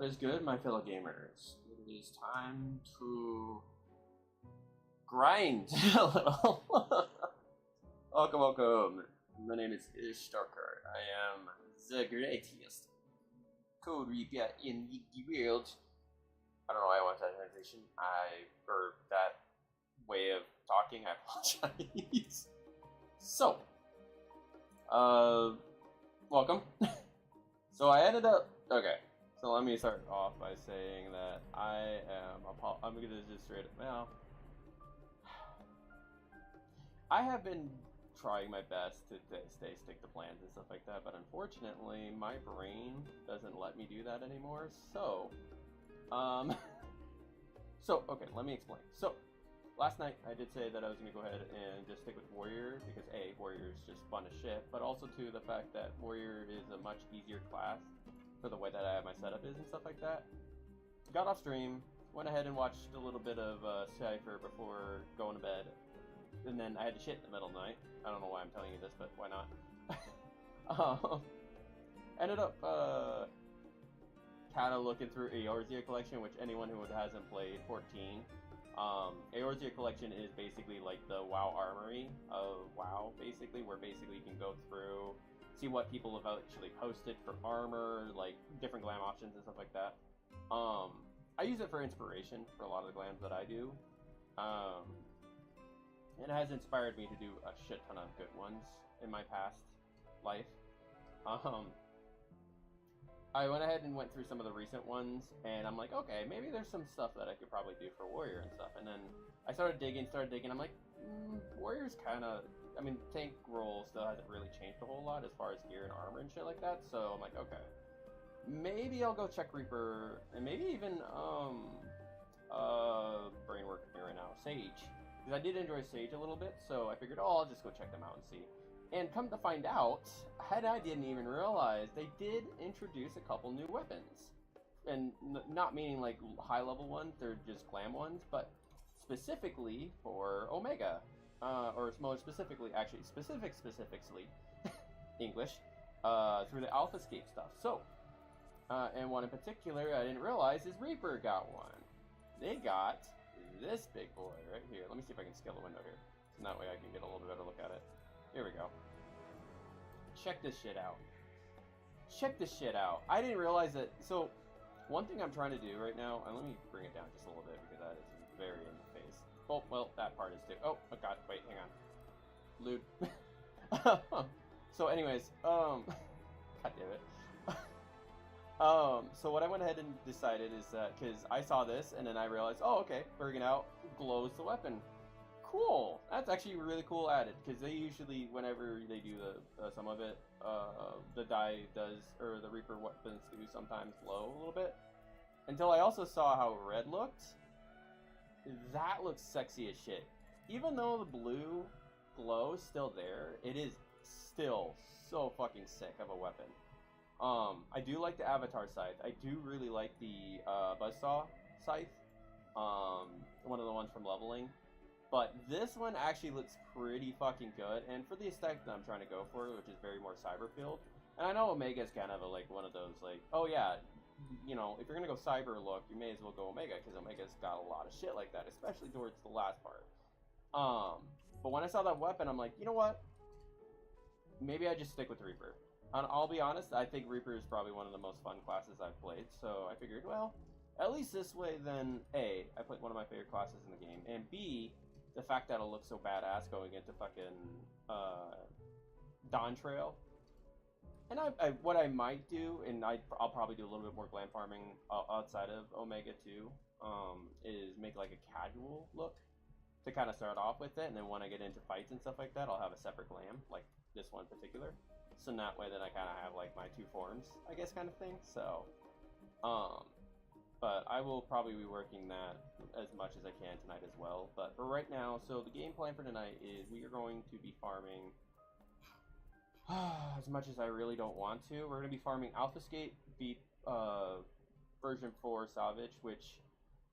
What is good, my fellow gamers? It is time to grind a little. Welcome. My name is Starker. I am the greatest code reaper in the world. I don't know why I want that transition. Or that way of talking, I apologize. So, welcome. So I ended up, okay. So let me start off by saying that I'm gonna just straight up now. I have been trying my best to stick to plans and stuff like that, but unfortunately, my brain doesn't let me do that anymore. So, okay, let me explain. So, last night I did say that I was gonna go ahead and just stick with Warrior because A, Warrior is just fun as shit, but also to the fact that Warrior is a much easier class for the way that I have my setup is and stuff like that. Got off stream, went ahead and watched a little bit of Cypher before going to bed, and then I had to shit in the middle of the night. I don't know why I'm telling you this, but why not? Ended up kind of looking through Eorzea Collection, which anyone who hasn't played 14, Eorzea Collection is basically like the WoW Armory of WoW, basically, where basically you can go through, see what people have actually posted for armor, like different glam options and stuff like that. I use it for inspiration for a lot of the glams that I do. It has inspired me to do a shit ton of good ones in my past life. I went ahead and went through some of the recent ones, and I'm like, okay, maybe there's some stuff that I could probably do for Warrior and stuff. And then I started digging, I'm like, Warrior's kind of, I mean, tank role still hasn't really changed a whole lot as far as gear and armor and shit like that, so I'm like, okay. Maybe I'll go check Reaper, and maybe even, brain working right now, Sage. Because I did enjoy Sage a little bit, so I figured, oh, I'll just go check them out and see. And come to find out, I didn't even realize, they did introduce a couple new weapons. And not meaning like high-level ones, they're just glam ones, but specifically for Omega. Or more specifically, actually, specifically, English, through the AlphaScape stuff. So, and one in particular I didn't realize is Reaper got one. They got this big boy right here. Let me see if I can scale the window here. So that way I can get a little bit better look at it. Here we go. Check this shit out. Check this shit out. I didn't realize that. So, one thing I'm trying to do right now, and let me bring it down just a little bit because that is very in the face. Oh, well, that part is too. Oh, god, wait, hang on. Lewd. So anyways, god damn it. So what I went ahead and decided is that, because I saw this, and then I realized, oh, okay, bringing out glows the weapon. Cool! That's actually really cool added, because they usually, whenever they do some of it, the dye does, or the Reaper weapons do sometimes glow a little bit. Until I also saw how red looked. That looks sexy as shit. Even though the blue glow is still there, it is still so fucking sick of a weapon. I do like the Avatar Scythe. I do really like the Buzzsaw Scythe. One of the ones from Leveling. But this one actually looks pretty fucking good. And for the aesthetic that I'm trying to go for, which is very more cyber-filled. And I know Omega is kind of like one of those, like, oh yeah, you know, if you're gonna go cyber look, you may as well go Omega, because Omega's got a lot of shit like that, especially towards the last part. But when I saw that weapon, I'm like, you know what? Maybe I just stick with Reaper. And I'll be honest, I think Reaper is probably one of the most fun classes I've played, so I figured, well, at least this way, then, A, I played one of my favorite classes in the game, and B, the fact that it'll look so badass going into fucking, Dawntrail. And what I might do, and I'll probably do a little bit more glam farming outside of Omega too, is make like a casual look to kind of start off with it, and then when I get into fights and stuff like that, I'll have a separate glam, like this one in particular. So in that way, then I kind of have like my two forms, I guess, kind of thing. So, but I will probably be working that as much as I can tonight as well. But for right now, so the game plan for tonight is we are going to be farming. As much as I really don't want to, we're going to be farming AlphaScape version 4 Savage, which,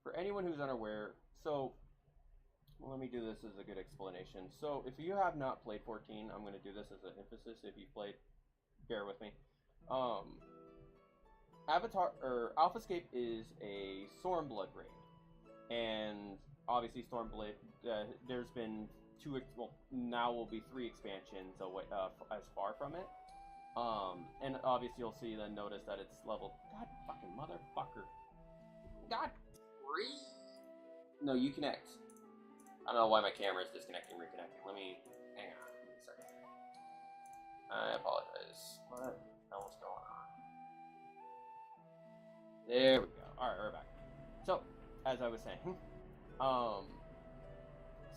for anyone who's unaware, so, well, let me do this as a good explanation. So, if you have not played 14, I'm going to do this as an emphasis. If you've played, bear with me. Avatar or Alphascape is a Stormblood raid, and obviously Stormblood. There's been well, now will be 3 expansions away, as far from it. And obviously you'll see then notice that it's level. God fucking motherfucker. God. No, you connect. I don't know why my camera is disconnecting, reconnecting. Let me hang on. Give me a second. I apologize. What the hell is going on? There we go. All right, we're back. So, as I was saying,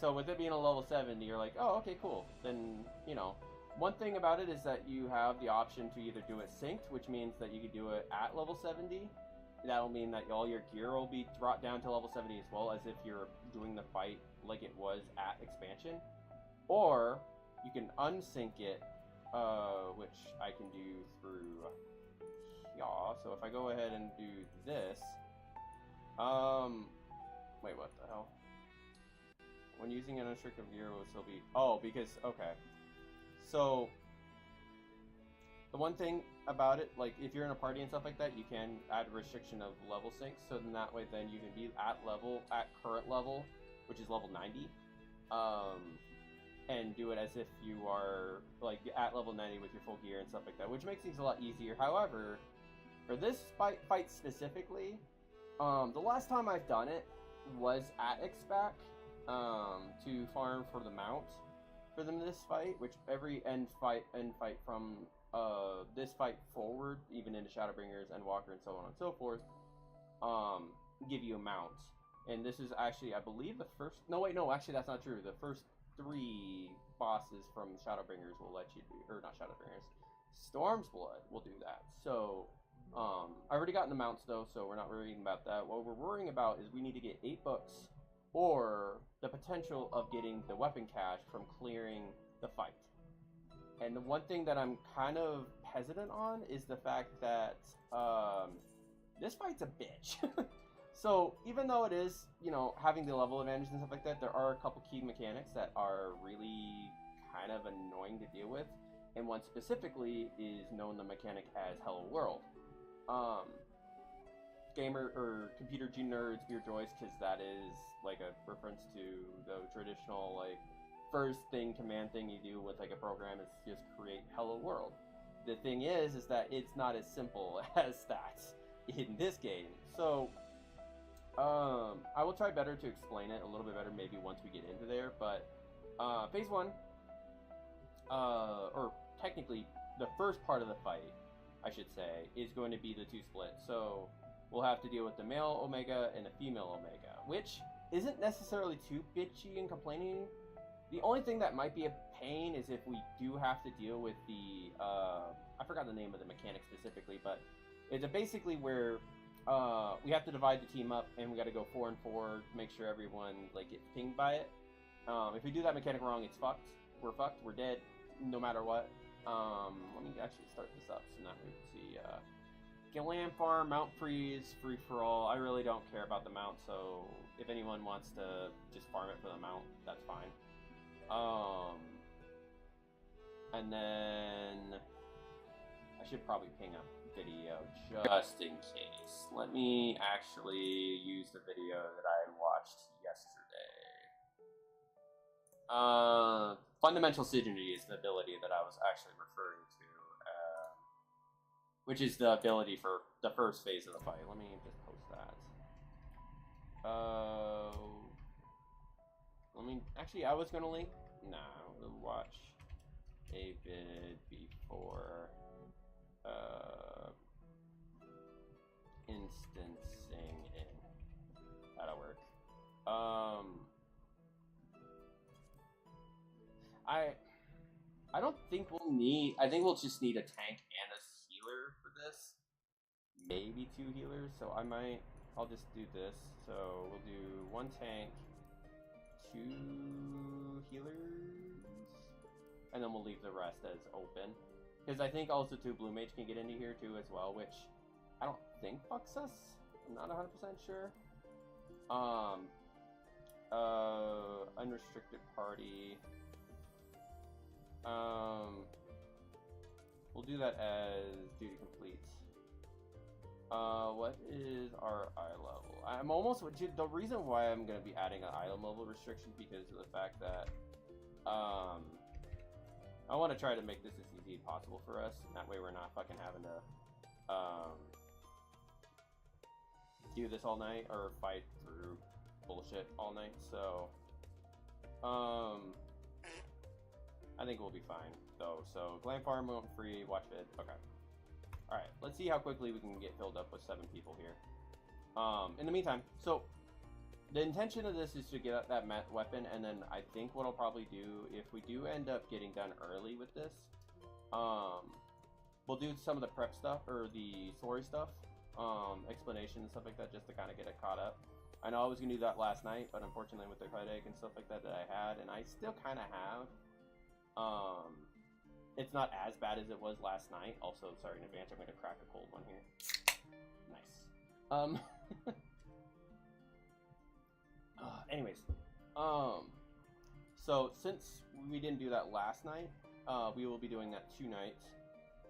so with it being a level 70, you're like, oh, okay, cool. Then, you know, one thing about it is that you have the option to either do it synced, which means that you could do it at level 70. That'll mean that all your gear will be brought down to level 70 as well, as if you're doing the fight like it was at expansion. Or you can unsync it, which I can do through yeah. So if I go ahead and do this, wait, what the hell? When using an unrestricted gear, will still be because okay. So the one thing about it, like if you're in a party and stuff like that, you can add a restriction of level sync, so then that way then you can be at current level, which is level 90, and do it as if you are like at level 90 with your full gear and stuff like that, which makes things a lot easier. However, for this fight specifically, the last time I've done it was at X-Back, to farm for the mount for them this fight, which every end fight from this fight forward, even into Shadowbringers and Walker and so on and so forth, give you a mount. And this is actually, I believe, the first. No, wait, no, actually, that's not true. The first 3 bosses from Shadowbringers will let you do, or not Shadowbringers, Storm's Blood will do that. So, I already gotten the mounts though, so we're not worrying about that. What we're worrying about is we need to get 8 books, or the potential of getting the weapon cache from clearing the fight. And the one thing that I'm kind of hesitant on is the fact that this fight's a bitch. So even though it is, you know, having the level advantage and stuff like that, there are a couple key mechanics that are really kind of annoying to deal with. And one specifically is known the mechanic as Hello World. Gamer or computer nerds be rejoiced, because that is like a reference to the traditional like first command thing you do with like a program is just create Hello World. The thing is that it's not as simple as that in this game. So I will try better to explain it a little bit better maybe once we get into there. But phase 1, or technically the first part of the fight, I should say, is going to be the 2 split. So we'll have to deal with the male Omega and the female Omega, which isn't necessarily too bitchy and complaining. The only thing that might be a pain is if we do have to deal with the, I forgot the name of the mechanic specifically, but it's basically where we have to divide the team up, and we got to go 4 and 4 to make sure everyone like gets pinged by it. If we do that mechanic wrong, it's fucked. We're fucked. We're dead, no matter what. Let me actually start this up so now we can see. Glam Farm, Mount Freeze, free for all. I really don't care about the mount, so if anyone wants to just farm it for the mount, that's fine. And then I should probably ping a video just in case. Let me actually use the video that I watched yesterday. Fundamental Synergy is the ability that I was actually referring to, which is the ability for the first phase of the fight. Let me just post that. Actually, I was gonna link. Nah, we'll watch a vid before instancing in. That'll work. I don't think we'll need. I think we'll just need a tank and a healer for this. Maybe 2 healers. So I'll just do this. So we'll do 1 tank, 2 healers, and then we'll leave the rest as open. Because I think also 2 blue mage can get into here too as well, which I don't think fucks us. I'm not 100% sure. Unrestricted party. We'll do that as duty complete. What is our eye level? I'm almost, the reason why I'm going to be adding an item level restriction because of the fact that, I want to try to make this as easy as possible for us. And that way we're not fucking having to, do this all night or fight through bullshit all night. So, I think we'll be fine though. So, Glam Farming free, watch vid. Okay. Alright, let's see how quickly we can get filled up with 7 people here. In the meantime, so the intention of this is to get that weapon, and then I think what I'll probably do, if we do end up getting done early with this, we'll do some of the prep stuff, or the story stuff, explanation and stuff like that, just to kind of get it caught up. I know I was going to do that last night, but unfortunately with the headache and stuff like that I had, and I still kind of have, it's not as bad as it was last night. Also, sorry in advance, I'm going to crack a cold one here. Nice. Anyways, so since we didn't do that last night, we will be doing that tonight.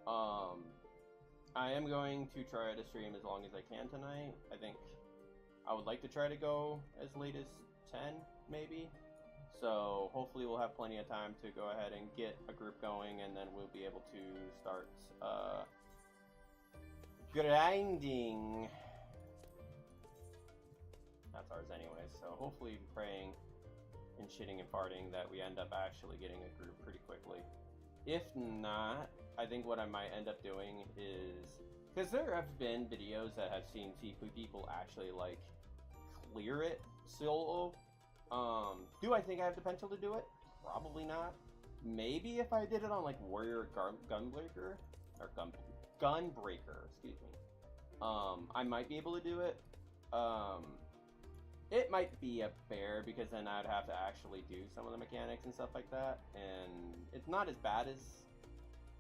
I am going to try to stream as long as I can tonight. I think I would like to try to go as late as 10, maybe. So hopefully we'll have plenty of time to go ahead and get a group going, and then we'll be able to start grinding. That's ours anyways, so hopefully praying and shitting and farting that we end up actually getting a group pretty quickly. If not, I think what I might end up doing is, because there have been videos that have seen people actually like clear it solo. Do I think I have the potential to do it? Probably not. Maybe if I did it on like Warrior Gunbreaker, or Gunbreaker, excuse me. I might be able to do it. It might be a bear because then I'd have to actually do some of the mechanics and stuff like that, and it's not as bad as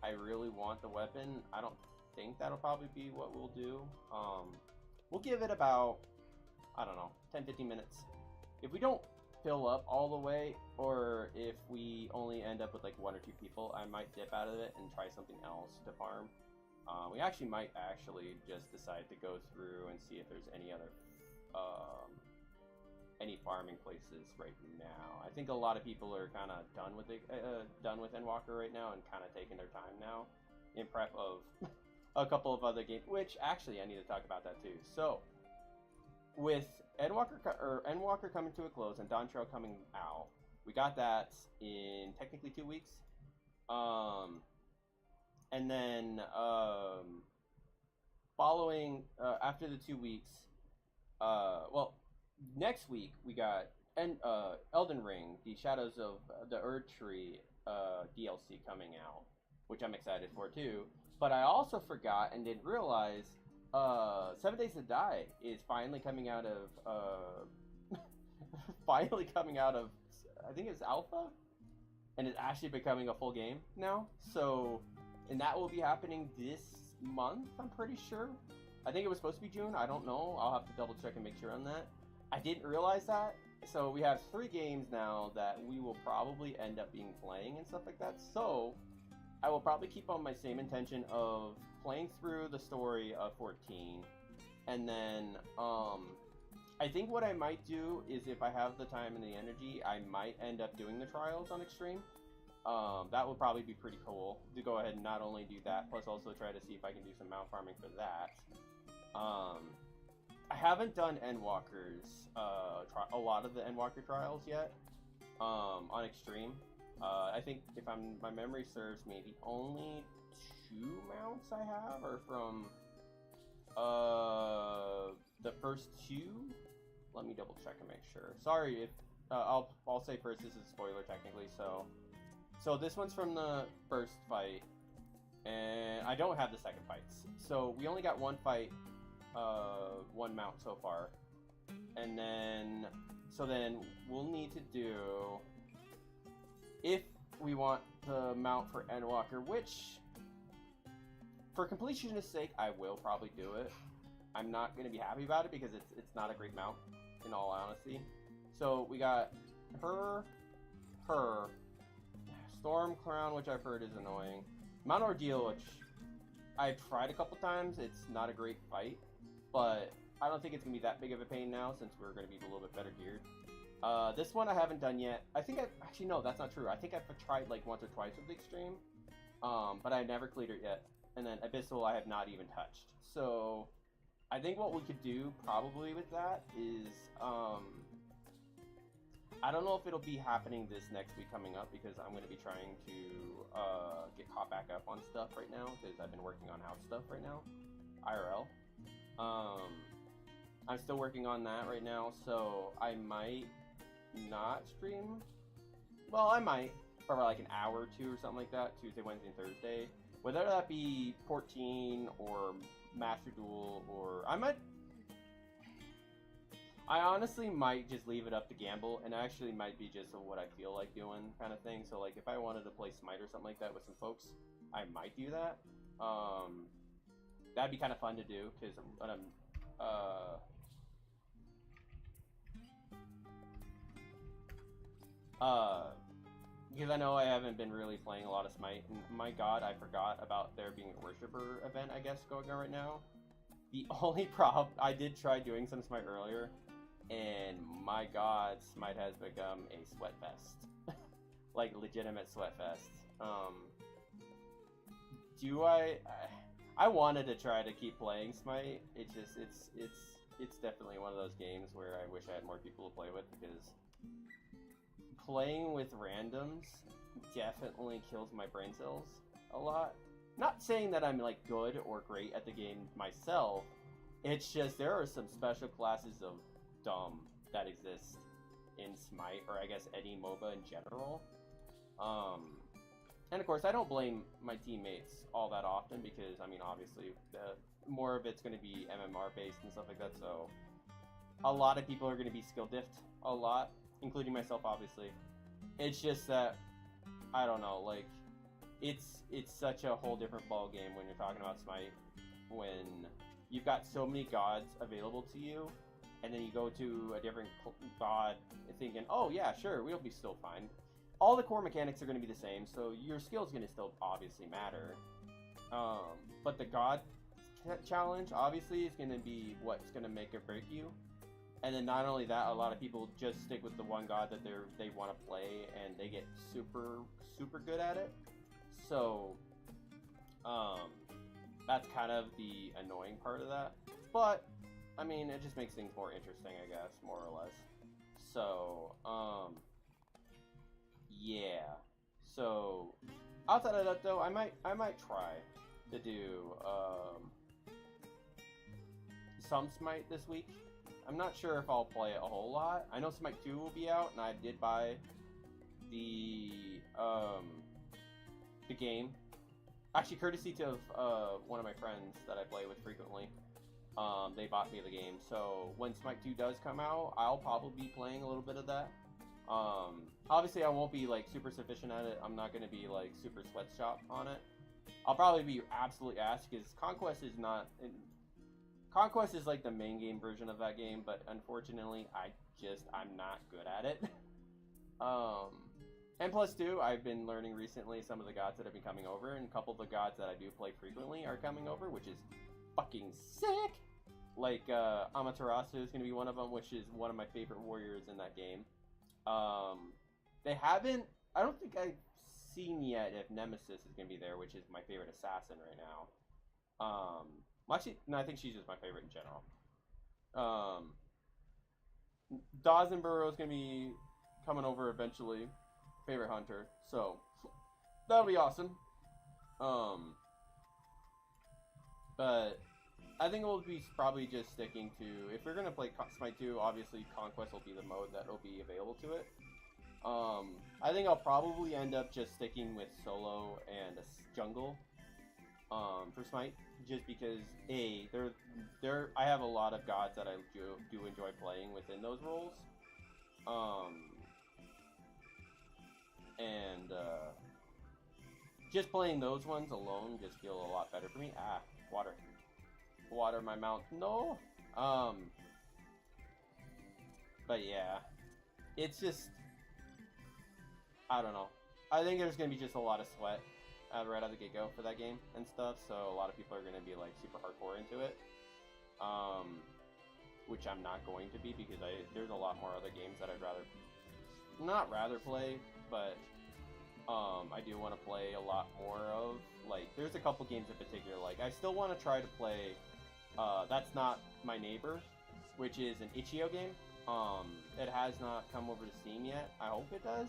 I really want the weapon. I don't think that'll probably be what we'll do. We'll give it about, I don't know, 10-15 minutes. If we don't fill up all the way, or if we only end up with like 1 or 2 people, I might dip out of it and try something else to farm. We actually might just decide to go through and see if there's any other any farming places right now. I think a lot of people are kind of done with Endwalker right now and kind of taking their time now in prep of a couple of other games, which actually I need to talk about that too. So with Endwalker coming to a close and Dawntrail coming out, we got that in technically 2 weeks. And then following after the 2 weeks, well, next week we got Elden Ring, the Shadows of the Erd Tree DLC coming out, which I'm excited for too. But I also forgot and didn't realize 7 Days to Die is finally coming out of I think it's alpha, and it's actually becoming a full game now. So, and that will be happening this month, I'm pretty sure. I think it was supposed to be June. I don't know. I'll have to double check and make sure on that. I didn't realize that. So we have 3 games now that we will probably end up playing and stuff like that. So I will probably keep on my same intention of playing through the story of 14, and then I think what I might do is, if I have the time and the energy, I might end up doing the trials on Extreme. That would probably be pretty cool to go ahead and not only do that, plus also try to see if I can do some mount farming for that. I haven't done Endwalker's a lot of the Endwalker trials yet on Extreme. I think if my memory serves me, the only 2 mounts I have are from the first 2. Let me double check and make sure. Sorry if I'll say first, this is a spoiler technically. So this one's from the first fight, and I don't have the second fights. So we only got 1 fight, 1 mount so far, and then we'll need to do, if we want the mount for Endwalker, which for completion's sake I will probably do it. I'm not going to be happy about it because it's not a great mount, in all honesty. So we got her, Storm Crown, which I've heard is annoying, Mount Ordeal, which I've tried a couple times. It's not a great fight. but I don't think it's going to be that big of a pain now since we're going to be a little bit better geared. This one I haven't done yet. I think actually, no, that's not true. I think I've tried like once or twice with the Extreme, but I never cleared it yet. And then Abyssal I have not even touched. So I think what we could do probably with that is, I don't know if it'll be happening this next week coming up because I'm going to be trying to get caught back up on stuff right now because I've been working on house stuff right now, IRL. I'm still working on that right now, so I might not stream. Well, I might for like an hour or two or something like that, Tuesday, Wednesday, and Thursday. Whether that be 14 or Master Duel, or I honestly might just leave it up to gamble, and actually might be just what I feel like doing kind of thing. So like if I wanted to play Smite or something like that with some folks, I might do that. That'd be kind of fun to do because because I know I haven't been really playing a lot of Smite, and my god, I forgot about there being a Worshipper event, I guess, going on right now. The only problem, I did try doing some Smite earlier, and my god, Smite has become a sweat fest. Like, legitimate sweat fest. I wanted to try to keep playing Smite, it's definitely one of those games where I wish I had more people to play with, because playing with randoms definitely kills my brain cells a lot. Not saying that I'm like good or great at the game myself, it's just there are some special classes of dumb that exist in Smite, or I guess any MOBA in general. And of course I don't blame my teammates all that often because, I mean, obviously more of it's going to be MMR based and stuff like that, so a lot of people are going to be skill diffed a lot, including myself, obviously. It's just that, I don't know, like, it's such a whole different ball game when you're talking about Smite, when you've got so many gods available to you, and then you go to a different god thinking, oh yeah, sure, we'll be still fine. All the core mechanics are going to be the same, so your skill's going to still obviously matter. But the god challenge, obviously, is going to be what's going to make or break you. And then not only that, a lot of people just stick with the one god that they want to play, and they get super, super good at it. So, that's kind of the annoying part of that. But, I mean, it just makes things more interesting, I guess, more or less. So, yeah. So, outside of that, though, I might try to do, some Smite this week. I'm not sure if I'll play it a whole lot. I know Smite 2 will be out, and I did buy the game. Actually, courtesy to one of my friends that I play with frequently. They bought me the game. So when Smite 2 does come out, I'll probably be playing a little bit of that. Obviously, I won't be like super sufficient at it. I'm not going to be like super sweatshop on it. I'll probably be absolute ass because Conquest is not... Conquest is like the main game version of that game, but unfortunately, I'm not good at it. And plus too, I've been learning recently some of the gods that have been coming over, and a couple of the gods that I do play frequently are coming over, which is fucking sick! Like, Amaterasu is going to be one of them, which is one of my favorite warriors in that game. They haven't... I don't think I've seen yet if Nemesis is going to be there, which is my favorite assassin right now. Well, actually, no, I think she's just my favorite in general. Dawntrail is going to be coming over eventually. Favorite hunter. So, that'll be awesome. But I think we'll be probably just sticking to... If we're going to play Smite 2, obviously Conquest will be the mode that will be available to it. I think I'll probably end up just sticking with solo and a jungle for Smite. Just because, I have a lot of gods that I do enjoy playing within those roles. And just playing those ones alone just feel a lot better for me. Ah, water. Water in my mouth. No! But yeah. It's just... I don't know. I think there's going to be just a lot of sweat right out of the get-go for that game and stuff, so a lot of people are going to be like super hardcore into it. which I'm not going to be because there's a lot more other games that I'd rather play, but I do want to play a lot more of. Like, there's a couple games in particular. Like, I still want to try to play That's Not My Neighbor, which is an itch.io game. It has not come over to Steam yet. I hope it does.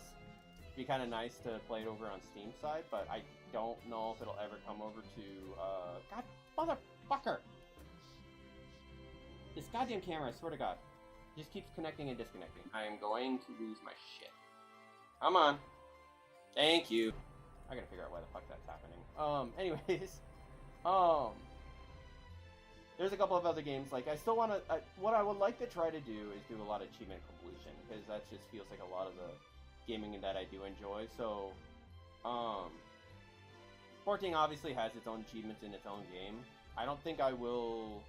It'd be kind of nice to play it over on Steam side, but I don't know if it'll ever come over to, God, motherfucker! This goddamn camera, I swear to God, just keeps connecting and disconnecting. I am going to lose my shit. Come on. Thank you. I gotta figure out why the fuck that's happening. Anyways, there's a couple of other games. Like, I still want to. What I would like to try to do is do a lot of achievement completion, because that just feels like a lot of the gaming that I do enjoy. So, 14 obviously has its own achievements in its own game. I don't think I will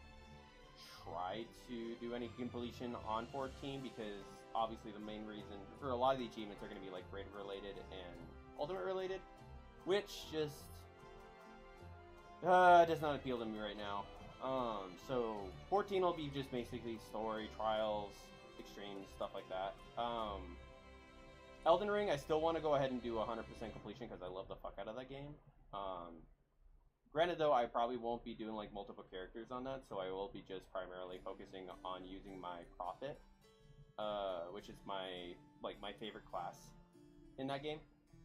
try to do any completion on 14 because obviously the main reason for a lot of the achievements are going to be like raid related and ultimate related, which just does not appeal to me right now. So 14 will be just basically story, trials, extremes, stuff like that. Elden Ring, I still want to go ahead and do 100% completion because I love the fuck out of that game. Granted, though, I probably won't be doing like multiple characters on that, so I will be just primarily focusing on using my Prophet, which is my favorite class in that game.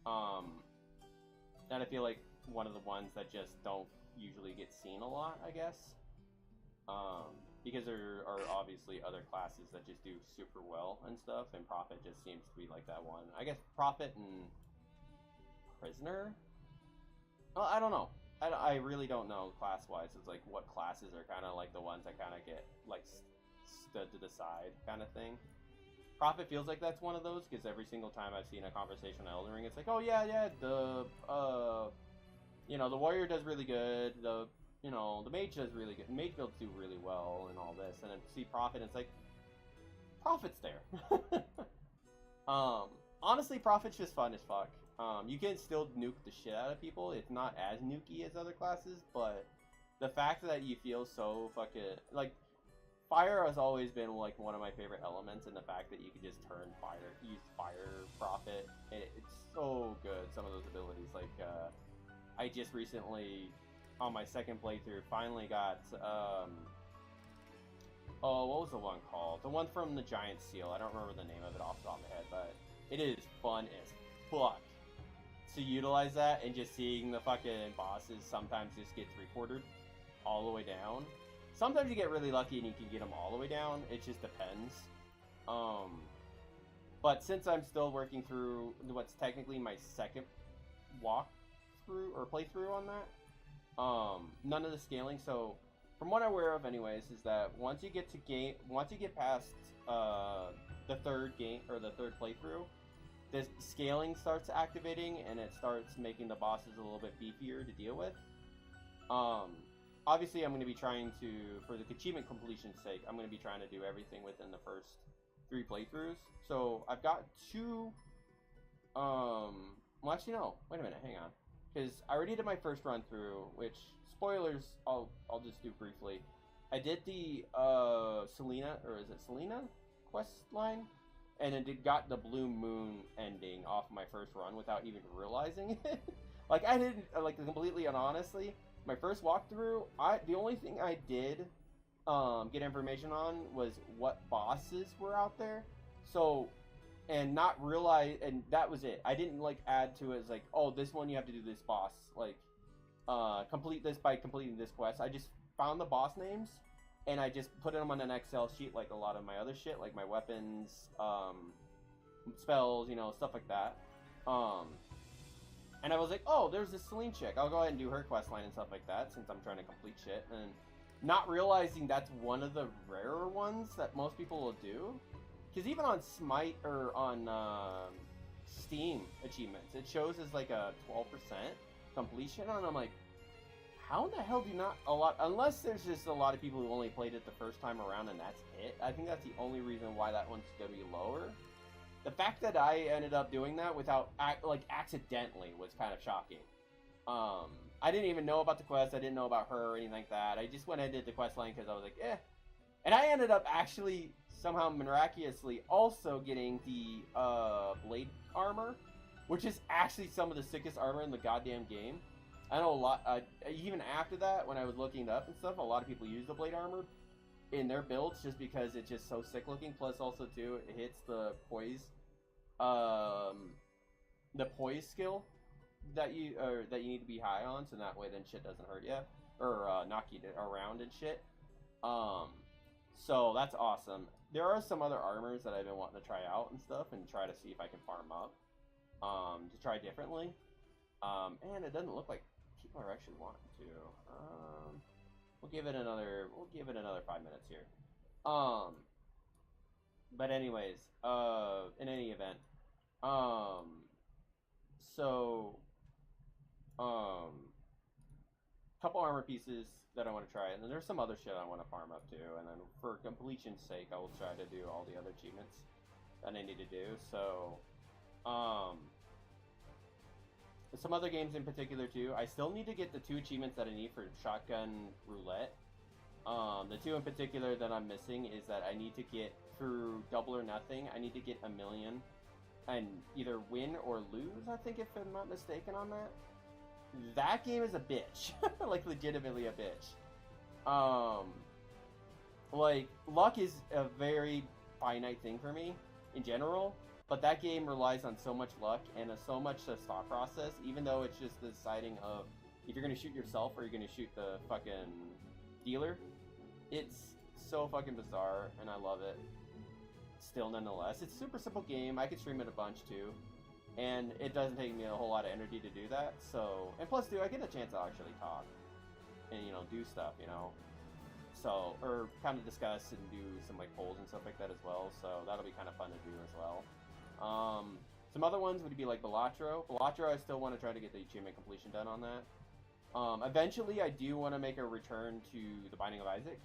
And I feel like one of the ones that just don't usually get seen a lot, I guess, because there are obviously other classes that just do super well and stuff, and Prophet just seems to be like that one. I guess Prophet and Prisoner. Well, I don't know. I really don't know class-wise. It's like what classes are kind of like the ones that kind of get like stood to the side kind of thing. Prophet feels like that's one of those because every single time I've seen a conversation on Elden Ring, it's like, oh yeah, the the warrior does really good. The mage does really good. Mage builds do really well and all this, and then see Prophet, and it's like Prophet's there. Honestly, Prophet's just fun as fuck. You can still nuke the shit out of people. It's not as nukey as other classes, but the fact that you feel so fucking like fire has always been like one of my favorite elements, and the fact that you can just use fire Prophet, and it's so good. Some of those abilities, like I just recently on my second playthrough finally got what was the one called? The one from the Giant Seal. I don't remember the name of it off the top of my head, but it is fun as fuck to utilize that, and just seeing the fucking bosses sometimes just get 3/4 all the way down. Sometimes you get really lucky and you can get them all the way down. It just depends. But since I'm still working through what's technically my second walkthrough or playthrough on that, none of the scaling. So from what I'm aware of, anyways, is that once you get past the third game or the third playthrough, the scaling starts activating, and it starts making the bosses a little bit beefier to deal with. Obviously, I'm going to be trying to, for the achievement completion's sake, I'm going to be trying to do everything within the first 3 playthroughs. So I've got 2. Well, actually, no. Wait a minute. Hang on, because I already did my first run through. Which spoilers, I'll just do briefly. I did the Selena, or is it Selena quest line? And then got the Blue Moon ending off my first run without even realizing it. Like, I didn't, like, completely and honestly, my first walkthrough, the only thing I did get information on was what bosses were out there. So, and not realize, and that was it. I didn't, like, add to it as, like, oh, this one you have to do this boss. Like, complete this by completing this quest. I just found the boss names, and I just put them on an Excel sheet like a lot of my other shit, like my weapons, spells, stuff like that. And I was like, oh, there's this Celine chick. I'll go ahead and do her quest line and stuff like that, since I'm trying to complete shit. And not realizing that's one of the rarer ones that most people will do. Because even on Smite, or on Steam achievements, it shows as like a 12% completion, and I'm like, how in the hell do you not unless there's just a lot of people who only played it the first time around and that's it. I think that's the only reason why that one's gonna be lower. The fact that I ended up doing that without, like, accidentally was kind of shocking. I didn't even know about the quest. I didn't know about her or anything like that. I just went and did the quest line because I was like, eh. And I ended up actually somehow miraculously also getting the blade armor, which is actually some of the sickest armor in the goddamn game. I know a lot. Even after that, when I was looking it up and stuff, a lot of people use the blade armor in their builds just because it's just so sick looking. Plus, also too, it hits the poise skill that you need to be high on, so that way then shit doesn't hurt you or knock you around and shit. So that's awesome. There are some other armors that I've been wanting to try out and stuff, and try to see if I can farm up to try differently. And it doesn't look like people are actually wanting to. We'll give it another 5 minutes here. But anyways, in any event, couple armor pieces that I want to try, and then there's some other shit I want to farm up to, and then for completion's sake, I will try to do all the other achievements that I need to do. So, some other games in particular too. I still need to get the 2 achievements that I need for Shotgun Roulette. The 2 in particular that I'm missing is that I need to get through Double or Nothing. I need to get 1 million and either win or lose, I think, if I'm not mistaken on that. That game is a bitch. Like, legitimately a bitch. Like, luck is a very finite thing for me in general, but that game relies on so much luck and so much the thought process, even though it's just the deciding of if you're going to shoot yourself or you're going to shoot the fucking dealer. It's so fucking bizarre, and I love it. Still, nonetheless. It's a super simple game. I could stream it a bunch, too. And it doesn't take me a whole lot of energy to do that, so... And plus, dude, I get a chance to actually talk. And, you know, do stuff, you know? So, or kind of discuss and do some, like, polls and stuff like that as well, so that'll be kind of fun to do as well. Some other ones would be, like, Balatro. Balatro, I still want to try to get the achievement completion done on that. Eventually, I do want to make a return to the Binding of Isaac.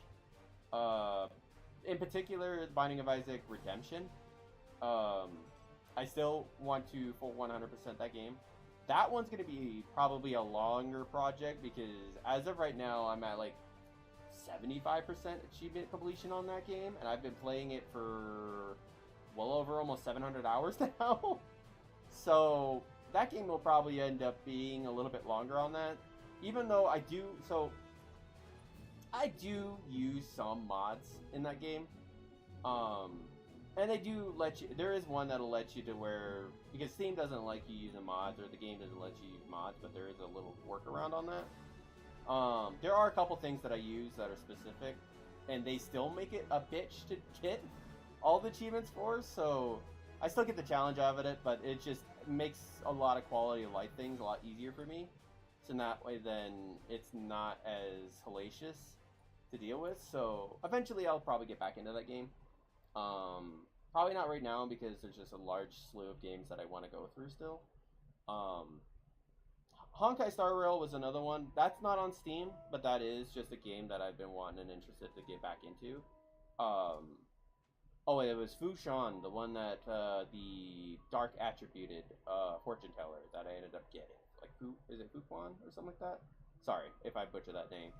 In particular, the Binding of Isaac Redemption. I still want to full 100% that game. That one's going to be probably a longer project because as of right now, I'm at like 75% achievement completion on that game, and I've been playing it for well over almost 700 hours now. So that game will probably end up being a little bit longer on that. Even though I do use some mods in that game. And they do let you, there is one that'll let you to where, because Steam doesn't like you using mods, or the game doesn't let you use mods, but there is a little workaround on that. There are a couple things that I use that are specific, and they still make it a bitch to get all the achievements for, so I still get the challenge out of it, but it just makes a lot of quality of life things a lot easier for me. So in that way, then it's not as hellacious to deal with. So eventually I'll probably get back into that game. Probably not right now because there's just a large slew of games that I want to go through still. Honkai Star Rail was another one. That's not on Steam, but that is just a game that I've been wanting and interested to get back into. Oh, it was Fu Shan, the one that the dark attributed fortune teller that I ended up getting. Like, is it Fu Quan or something like that? Sorry if I butcher that name.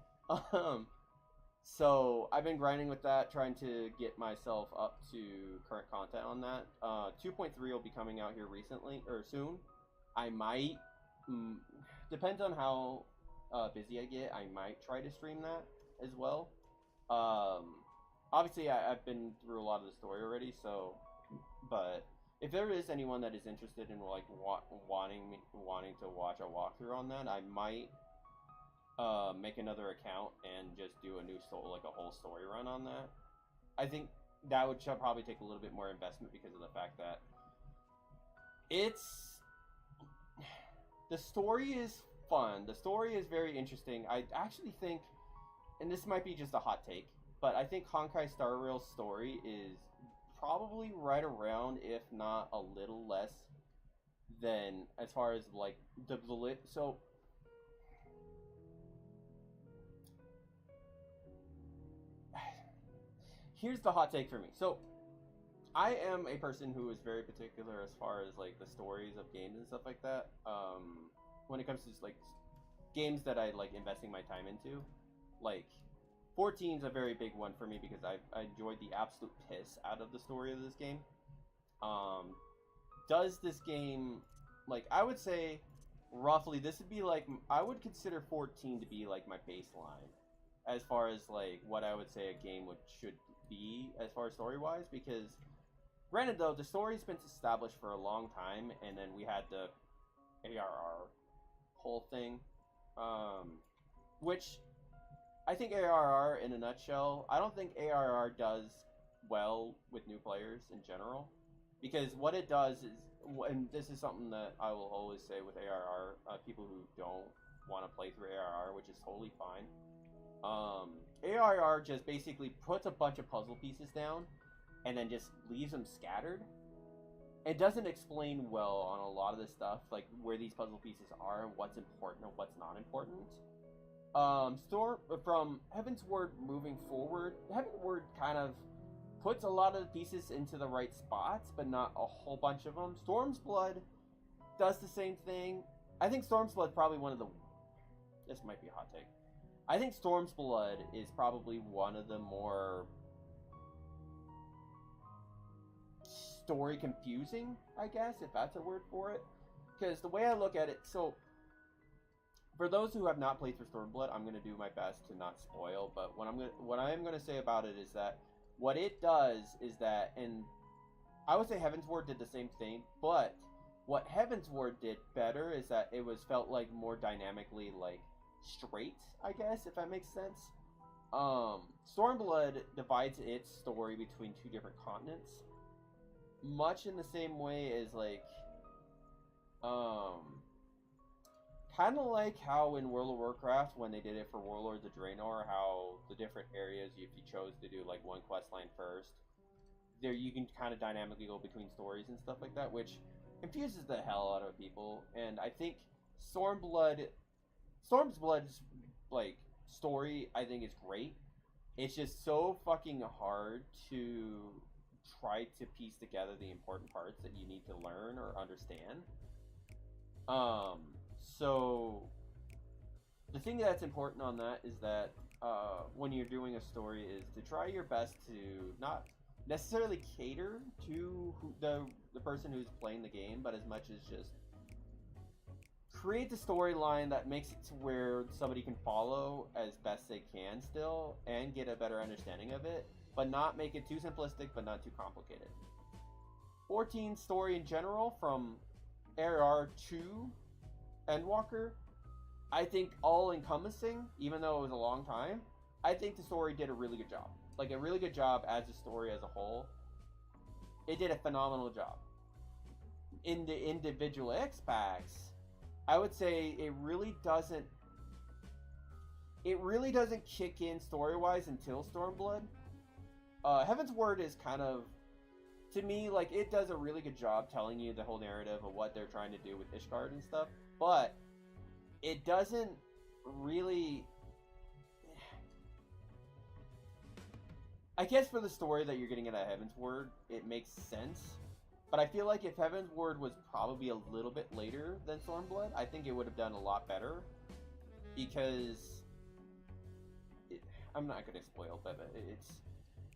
So I've been grinding with that, trying to get myself up to current content on that. 2.3 will be coming out here recently, or soon. I might, depends on how busy I get, I might try to stream that as well. Obviously I've been through a lot of the story already, so, but if there is anyone that is interested in like wanting to watch a walkthrough on that, I might make another account and just do a new like a whole story run on that. I think that would probably take a little bit more investment because of the fact that the story is fun. The story is very interesting. I actually think, and this might be just a hot take, but I think Honkai Star Rail's story is probably right around, if not a little less than, as far as like the so here's the hot take for me. So I am a person who is very particular as far as like the stories of games and stuff like that. When it comes to just like games that I like investing my time into. Like 14 is a very big one for me because I enjoyed the absolute piss out of the story of this game. Does this game, like, I would say roughly this would be like, I would consider 14 to be like my baseline as far as like what I would say a game should be as far as story wise, because granted though the story's been established for a long time, and then we had the ARR whole thing, which I think ARR in a nutshell, I don't think ARR does well with new players in general, because what it does is, and this is something that I will always say with ARR, people who don't want to play through ARR, which is totally fine. ARR just basically puts a bunch of puzzle pieces down and then just leaves them scattered. It doesn't explain well on a lot of this stuff, like where these puzzle pieces are and what's important and what's not important. From Heavensward moving forward, Heavensward kind of puts a lot of the pieces into the right spots, but not a whole bunch of them. Storm's Blood does the same thing. I think Storm's Blood probably one of the... This might be a hot take. I think Storm's Blood is probably one of the more story confusing, I guess, if that's a word for it. Because the way I look at it, so for those who have not played through Stormblood, I'm going to do my best to not spoil, but what I am going to say about it is that what it does is that, and I would say Heavensward did the same thing, but what Heavensward did better is that it was felt like more dynamically like straight, I guess, if that makes sense. Stormblood divides its story between two different continents, much in the same way as like kind of like how in World of Warcraft, when they did it for Warlords of Draenor, how the different areas, if you chose to do like one quest line first, there you can kind of dynamically go between stories and stuff like that, which confuses the hell out of people. And I think Stormblood's like story, I think, is great. It's just so fucking hard to try to piece together the important parts that you need to learn or understand. So the thing that's important on that is that when you're doing a story is to try your best to not necessarily cater to the person who's playing the game, but as much as just create the storyline that makes it to where somebody can follow as best they can still and get a better understanding of it, but not make it too simplistic but not too complicated. 14 story in general, from ARR to Endwalker, I think all encompassing, even though it was a long time, I think the story did a really good job. Like a really good job as a story as a whole. It did a phenomenal job. In the individual X-Packs, I would say it really doesn't kick in story-wise until Stormblood. Heavensward is kind of, to me, like, it does a really good job telling you the whole narrative of what they're trying to do with Ishgard and stuff, but it doesn't really... I guess for the story that you're getting at Heavensward, it makes sense. But I feel like if Heavensward was probably a little bit later than Stormblood, I think it would have done a lot better. Because... I'm not going to spoil, but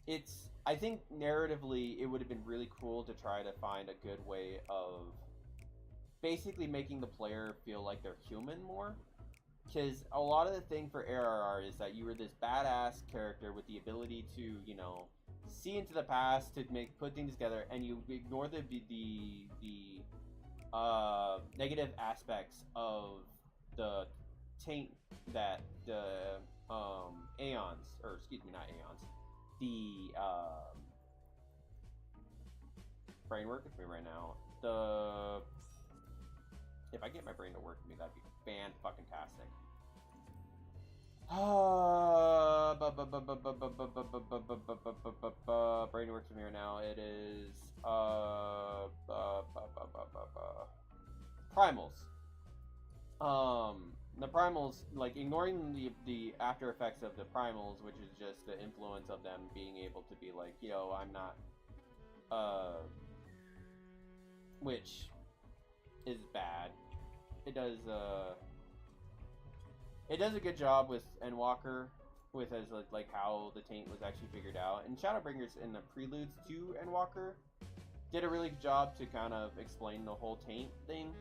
it's... I think narratively, it would have been really cool to try to find a good way of basically making the player feel like they're human more. Because a lot of the thing for ARR is that you were this badass character with the ability to, you know, see into the past, to put things together, and you ignore the negative aspects of the taint that the Aeons, or excuse me, not Aeons, the brain work with me right now. If I get my brain to work with me, that'd be fan-fucking-tastic. Brain works with me right now. It is primals. The primals, like ignoring the after effects of the primals, which is just the influence of them being able to be like, yo, I'm not, which is bad. It does, it does a good job with Endwalker, with as like how the taint was actually figured out. And Shadowbringers in the preludes to Endwalker did a really good job to kind of explain the whole taint thing,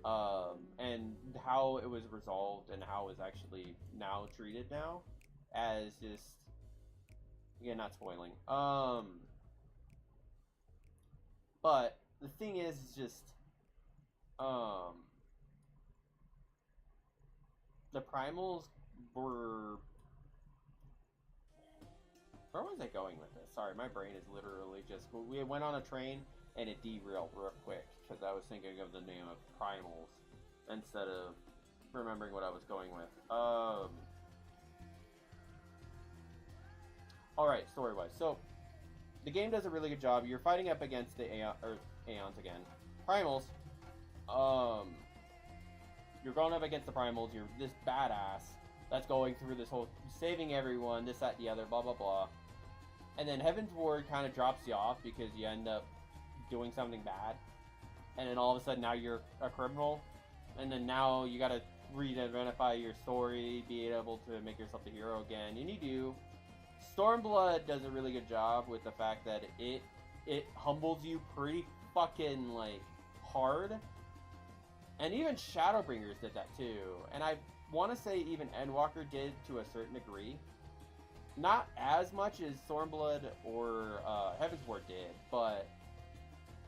and how it was resolved and how it was actually now treated now as just, again, not spoiling. But the thing is just, the primals were. Where was I going with this? Sorry, my brain is literally just. We went on a train and it derailed real quick because I was thinking of the name of primals instead of remembering what I was going with. Alright, story-wise. So, the game does a really good job. You're fighting up against the Aeons again. Primals. You're going up against the Primals. You're this badass that's going through this whole saving everyone, this, that, the other, blah, blah, blah. And then Heaven's Ward kind of drops you off because you end up doing something bad. And then all of a sudden now you're a criminal. And then now you gotta re-identify your story, be able to make yourself the hero again. And you do. Stormblood does a really good job with the fact that it humbles you pretty fucking, like, hard. And even Shadowbringers did that too. And I want to say even Endwalker did to a certain degree. Not as much as Stormblood or Heaven's Ward did, but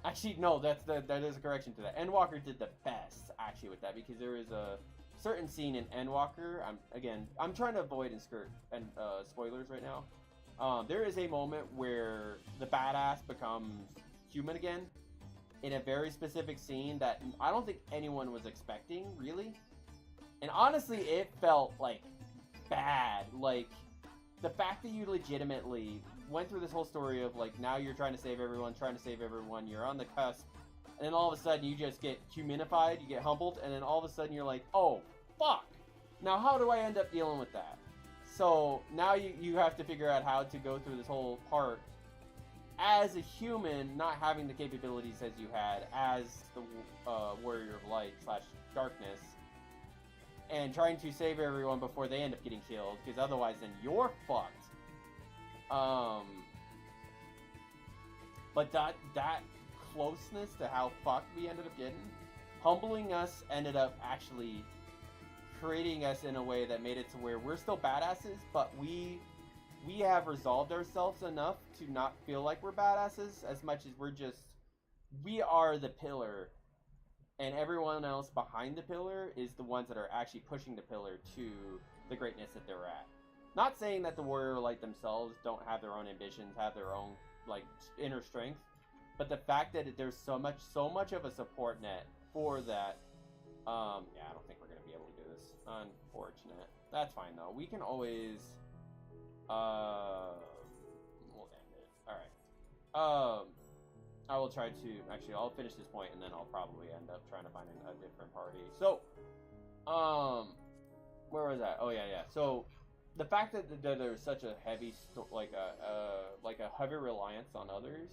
actually no, that is a correction to that. Endwalker did the best actually with that, because there is a certain scene in Endwalker. I'm trying to avoid and skirt and spoilers right now. There is a moment where the badass becomes human again in a very specific scene that I don't think anyone was expecting, really. And honestly, it felt like bad. Like, the fact that you legitimately went through this whole story of, like, now you're trying to save everyone, you're on the cusp, and then all of a sudden you just get humanified, you get humbled, and then all of a sudden you're like, oh, fuck! Now how do I end up dealing with that? So now you have to figure out how to go through this whole part as a human, not having the capabilities as you had as the Warrior of Light / Darkness, and trying to save everyone before they end up getting killed, because otherwise then you're fucked. But that closeness to how fucked we ended up getting, humbling us, ended up actually creating us in a way that made it to where we're still badasses, but we have resolved ourselves enough to not feel like we're badasses as much as we are the pillar, and everyone else behind the pillar is the ones that are actually pushing the pillar to the greatness that they're at. Not saying that the Warrior Light themselves don't have their own ambitions, have their own, like, inner strength, but the fact that there's so much of a support net for that, yeah, I don't think we're gonna be able to do this. Unfortunate. That's fine though. We can always, we'll end it. Alright. I will try to, actually, I'll finish this point and then I'll probably end up trying to find a different party. So, where was that? Oh, yeah. So, the fact that there's such a heavy, like a heavy reliance on others,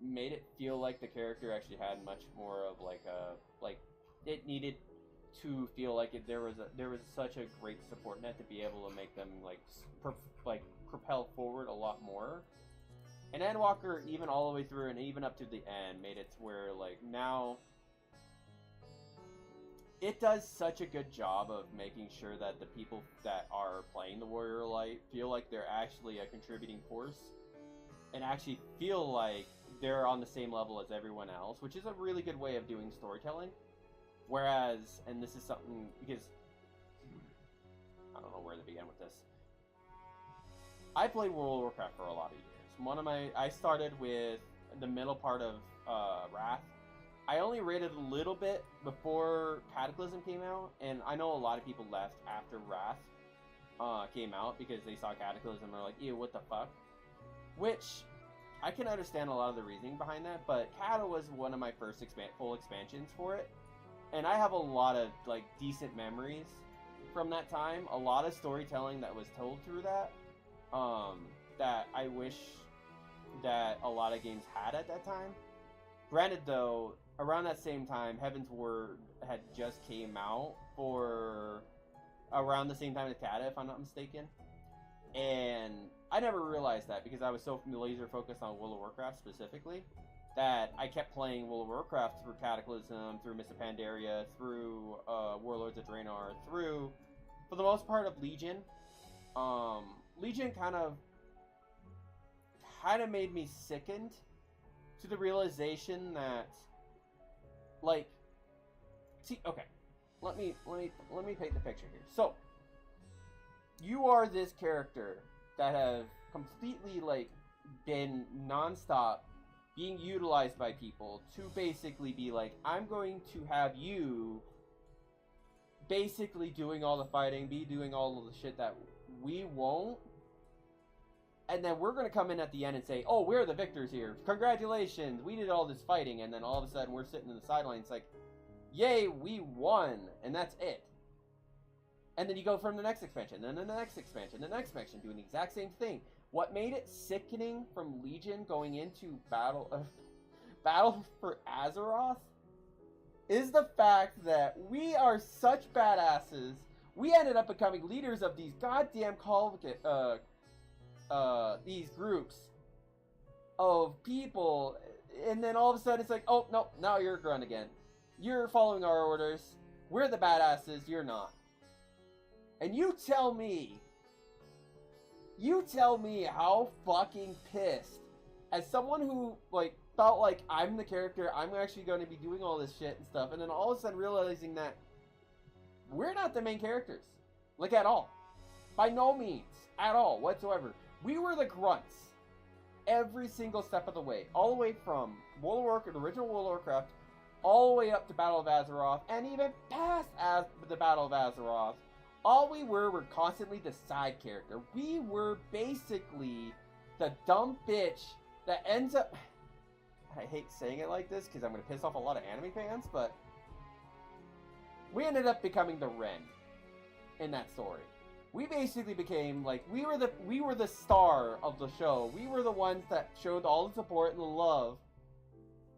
made it feel like the character actually had much more of it needed to feel like there was such a great support net to be able to make them propel forward a lot more. And Endwalker, even all the way through and even up to the end, made it to where, like, now it does such a good job of making sure that the people that are playing the Warrior Light feel like they're actually a contributing force and actually feel like they're on the same level as everyone else, which is a really good way of doing storytelling. Whereas, and this is something, because I don't know where to begin with this. I played World of Warcraft for a lot of years. I started with the middle part of Wrath. I only raided a little bit before Cataclysm came out, and I know a lot of people left after Wrath came out because they saw Cataclysm and were like, ew, what the fuck? Which, I can understand a lot of the reasoning behind that, but Cata was one of my first full expansions for it, and I have a lot of, like, decent memories from that time. A lot of storytelling that was told through that, that I wish that a lot of games had at that time. Granted, though, around that same time, Heaven's Word had just came out for around the same time as Kata, if I'm not mistaken. And I never realized that because I was so laser focused on World of Warcraft specifically that I kept playing World of Warcraft through Cataclysm, through Mists of Pandaria, through Warlords of Draenor, through, for the most part, of Legion. Legion kind of made me sickened to the realization that, like, see, okay, let me paint the picture here. So, you are this character that have completely, like, been nonstop being utilized by people to basically be like, I'm going to have you basically doing all the fighting, doing all of the shit that we won't, and then we're going to come in at the end and say, oh, we're the victors here, congratulations, we did all this fighting, and then all of a sudden we're sitting in the sidelines like, yay, we won, and that's it. And then you go from the next expansion, then the next expansion, the next expansion, doing the exact same thing. What made it sickening from Legion going into Battle for Azeroth is the fact that we are such badasses. We ended up becoming leaders of these goddamn these groups of people, and then all of a sudden it's like, oh no, now you're a grunt again. You're following our orders. We're the badasses. You're not. And you tell me how fucking pissed, as someone who, like, felt like I'm the character, I'm actually going to be doing all this shit and stuff, and then all of a sudden realizing that we're not the main characters. Like, at all. By no means. At all, whatsoever. We were the grunts. Every single step of the way. All the way from World of Warcraft, original World of Warcraft, all the way up to Battle of Azeroth, and even past the Battle of Azeroth. All we were constantly the side character. We were basically the dumb bitch that ends up... I hate saying it like this because I'm going to piss off a lot of anime fans, but we ended up becoming the Ren in that story. We basically became, like, we were the star of the show. We were the ones that showed all the support and the love.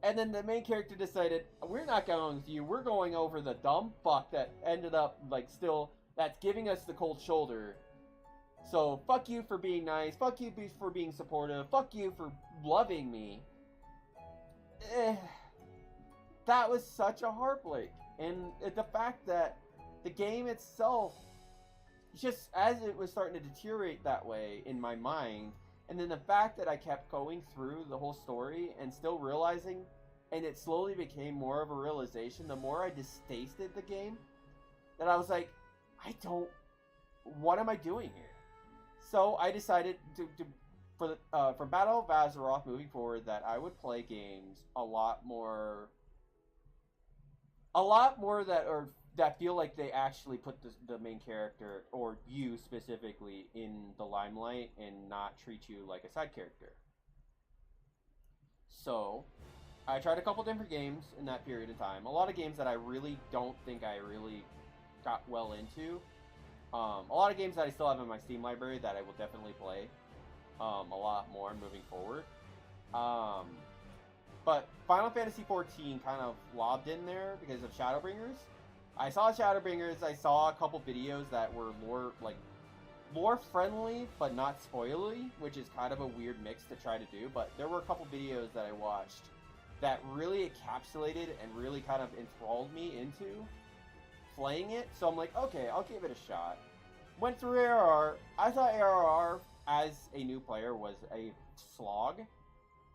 And then the main character decided, we're not going with you. We're going over the dumb fuck that ended up, like, still... that's giving us the cold shoulder. So, fuck you for being nice. Fuck you for being supportive. Fuck you for loving me. That was such a heartbreak. And the fact that the game itself, just as it was starting to deteriorate that way in my mind, and then the fact that I kept going through the whole story and still realizing, and it slowly became more of a realization, the more I distasted the game, that I was like, what am I doing here? So I decided for Battle of Azeroth moving forward that I would play games a lot more that feel like they actually put the main character, or you specifically, in the limelight and not treat you like a side character. So I tried a couple different games in that period of time. A lot of games that I really don't think I really got well into. A lot of games that I still have in my Steam library that I will definitely play a lot more moving forward. But Final Fantasy XIV kind of lobbed in there because of Shadowbringers. I saw Shadowbringers, I saw a couple videos that were lore friendly but not spoilery, which is kind of a weird mix to try to do, but there were a couple videos that I watched that really encapsulated and really kind of enthralled me into playing it, so I'm like, okay, I'll give it a shot. Went through ARR. I thought ARR, as a new player, was a slog.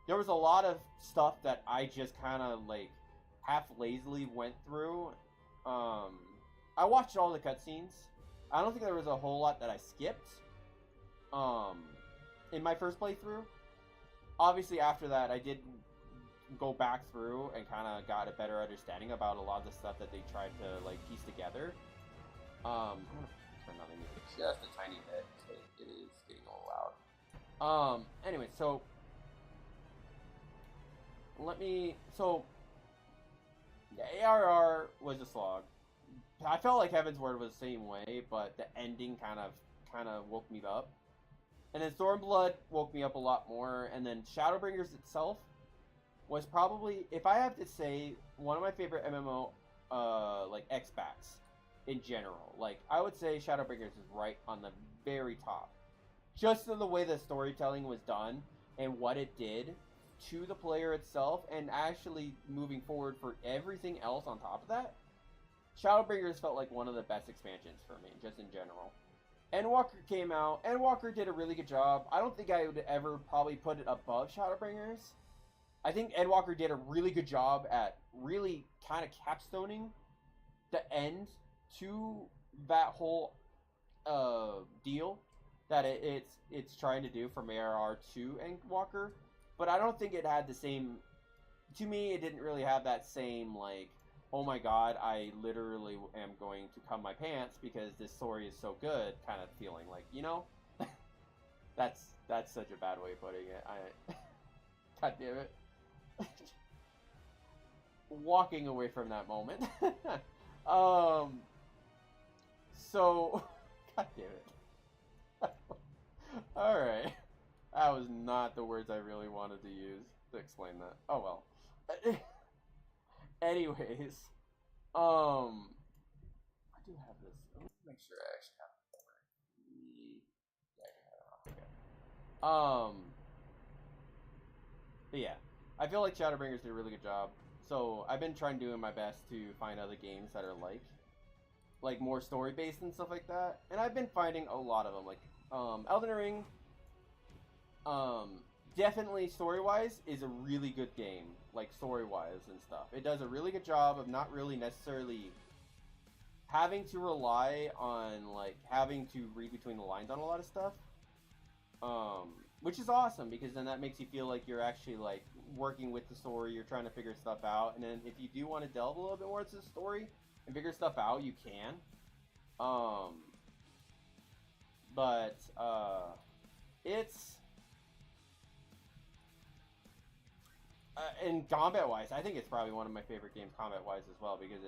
There was a lot of stuff that I just kind of, like, half lazily went through. I watched all the cutscenes. I don't think there was a whole lot that I skipped in my first playthrough. Obviously, after that, I did go back through and kind of got a better understanding about a lot of the stuff that they tried to, like, piece together. I'm gonna turn on the music just a tiny bit, so it is getting a little loud. Anyway, so the ARR was a slog. I felt like Heaven's Word was the same way, but the ending kind of woke me up. And then Stormblood woke me up a lot more, and then Shadowbringers itself was probably, if I have to say, one of my favorite MMO, like, X-Backs. in general. Like, I would say Shadowbringers is right on the very top. Just in the way the storytelling was done and what it did to the player itself, and actually moving forward for everything else on top of that, Shadowbringers felt like one of the best expansions for me, just in general. Endwalker came out. Endwalker did a really good job. I don't think I would ever probably put it above Shadowbringers. I think Endwalker did a really good job at really kind of capstoning the end to that whole deal that it's trying to do from ARR to Endwalker. But I don't think it had the same. To me, it didn't really have that same, like, oh my god, I literally am going to cum my pants because this story is so good kind of feeling. Like, you know? that's such a bad way of putting it. God damn it. Walking away from that moment. So, god damn it. Alright. That was not the words I really wanted to use to explain that. Oh well. Anyways, I do have this. Let me make sure I actually have it. Okay. But yeah, I feel like Shadowbringers did a really good job. So I've been doing my best to find other games that are like more story based and stuff like that. And I've been finding a lot of them, like Elden Ring. Definitely story-wise is a really good game, like story-wise and stuff. It does a really good job of not really necessarily having to rely on like having to read between the lines on a lot of stuff. Which is awesome because then that makes you feel like you're actually like working with the story, you're trying to figure stuff out, and then if you do want to delve a little bit more into the story and figure stuff out, you can. But it's and combat-wise, I think it's probably one of my favorite games combat-wise as well because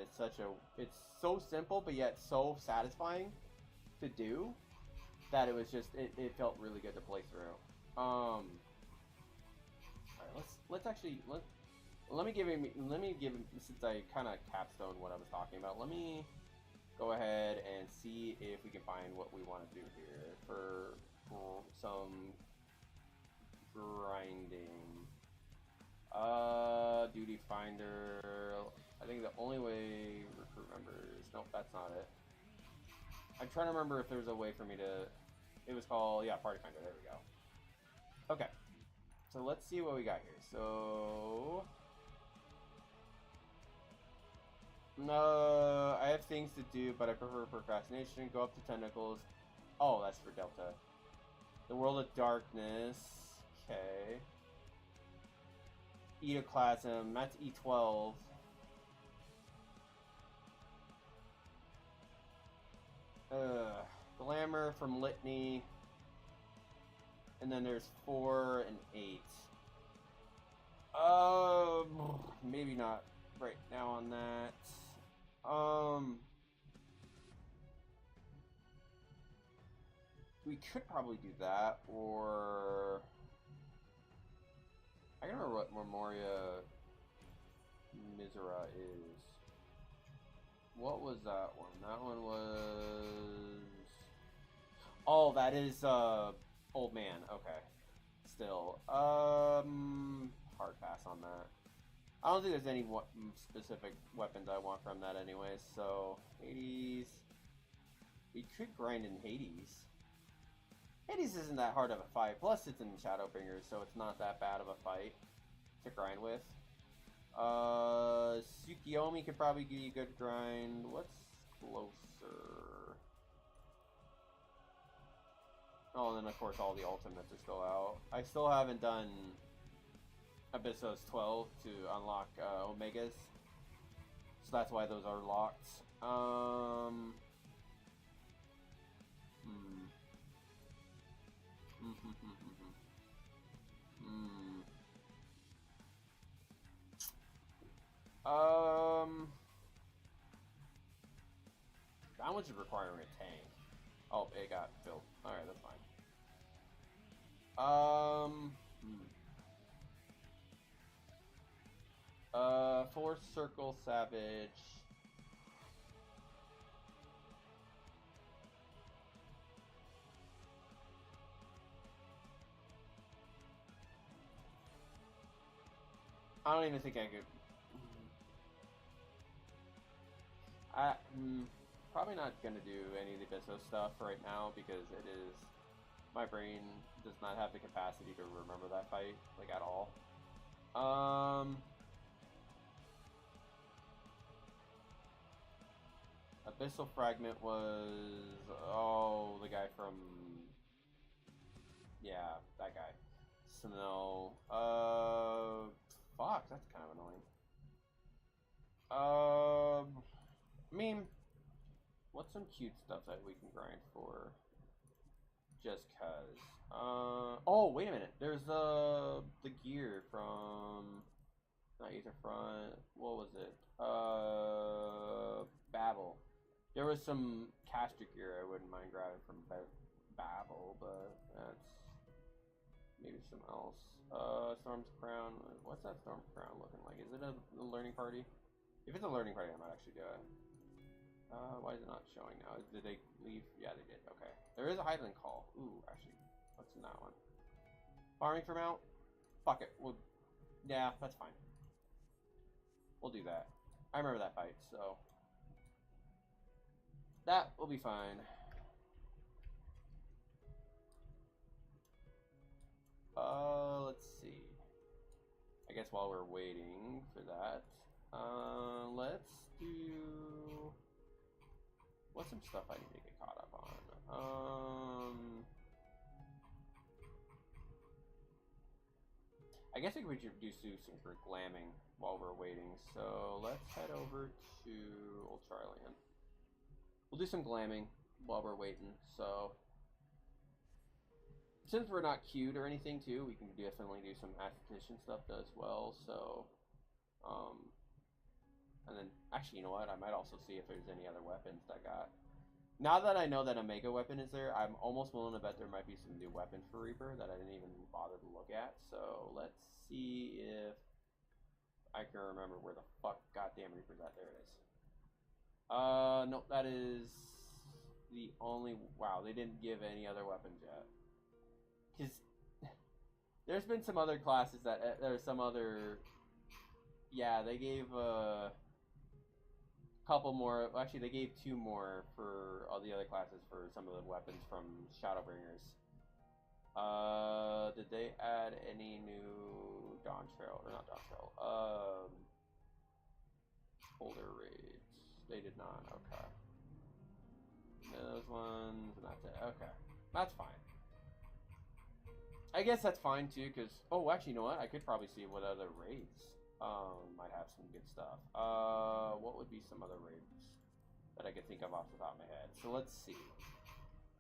it's so simple but yet so satisfying to do that it was just it felt really good to play through. All right, let me give since I kind of capstoned what I was talking about. Let me go ahead and see if we can find what we want to do here for some grinding. Duty finder. I think the only way recruit members. Nope, that's not it. I'm trying to remember if there was a way for me to. It was called party finder. There we go. Okay, so let's see what we got here. So no, I have things to do, but I prefer procrastination. Go up to tentacles. Oh, that's for Delta. The World of Darkness. Okay. Ectoplasm, that's E12. Glamour from Litany. And then there's 4 and 8. Maybe not right now on that. We could probably do that, or I can't remember what Memoria Misera is. What was that one? That one was... Oh, that is, Old Man. Okay. Still. Hard pass on that. I don't think there's any specific weapons I want from that anyways, so... Hades... We could grind in Hades. Hades isn't that hard of a fight, plus it's in Shadowbringers, so it's not that bad of a fight to grind with. Tsukiyomi could probably give you a good grind. What's closer? Oh, and then of course all the ultimates are still out. I still haven't done Abyssos 12 to unlock Omegas, so that's why those are locked. That one's requiring a tank. Oh, it got filled. Alright, that's fine. Force Circle Savage. I don't even think I could. Probably not gonna do any of the Abysso stuff right now because it is my brain does not have the capacity to remember that fight like at all. Abyssal Fragment was the guy from that guy. Snow. Fuck, that's kind of annoying. I mean, what's some cute stuff that we can grind for? Just cause. Oh, wait a minute. There's the gear from not Ether Front. What was it? Babel. There was some caster gear I wouldn't mind grabbing from Babel, but that's maybe something else. Storm's Crown. What's that Storm's Crown looking like? Is it a learning party? If it's a learning party, I might actually do it. Why is it not showing now? Did they leave? Yeah, they did. Okay. There is a Highland Call. Ooh, actually, what's in that one? Farming for mount? Fuck it. Yeah, that's fine. We'll do that. I remember that fight, so that will be fine. Let's see. I guess while we're waiting for that, let's do. What's some stuff I need to get caught up on? I guess I could do some for glamming while we're waiting. So let's head over to Ultralian. We'll do some glamming while we're waiting. So since we're not queued or anything too, we can definitely do some acquisition stuff as well. So, and then actually, you know what? I might also see if there's any other weapons that got. Now that I know that a mega weapon is there, I'm almost willing to bet there might be some new weapons for Reaper that I didn't even bother to look at. So let's see if I can remember where the fuck goddamn Reaper's at. There it is. Nope, that is the only. Wow, they didn't give any other weapons yet. Because there's been some other classes that there's some other. Yeah, they gave a couple more. Actually, they gave 2 more for all the other classes for some of the weapons from Shadowbringers. Did they add any new Dawntrail or not Dawntrail? Older raids. They did not. Okay. Those ones, and that's it. Okay, that's fine. I guess that's fine too, because actually, you know what? I could probably see what other raids might have some good stuff. What would be some other raids that I could think of off the top of my head? So let's see.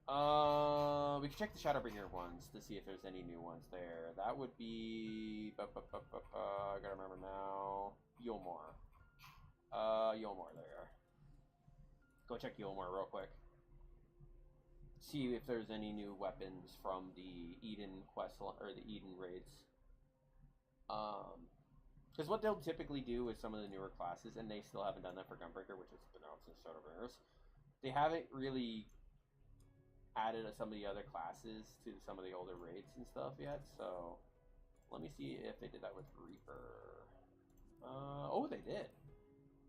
We can check the Shadowbringer ones to see if there's any new ones there. That would be I gotta remember now. Yulmore. Yulmore there. Go check Yulmore real quick. See if there's any new weapons from the Eden quest or the Eden raids. Because what they'll typically do with some of the newer classes, and they still haven't done that for Gunbreaker, which has been out since Shadowbringers, they haven't really added some of the other classes to some of the older raids and stuff yet. So let me see if they did that with Reaper. Oh, they did.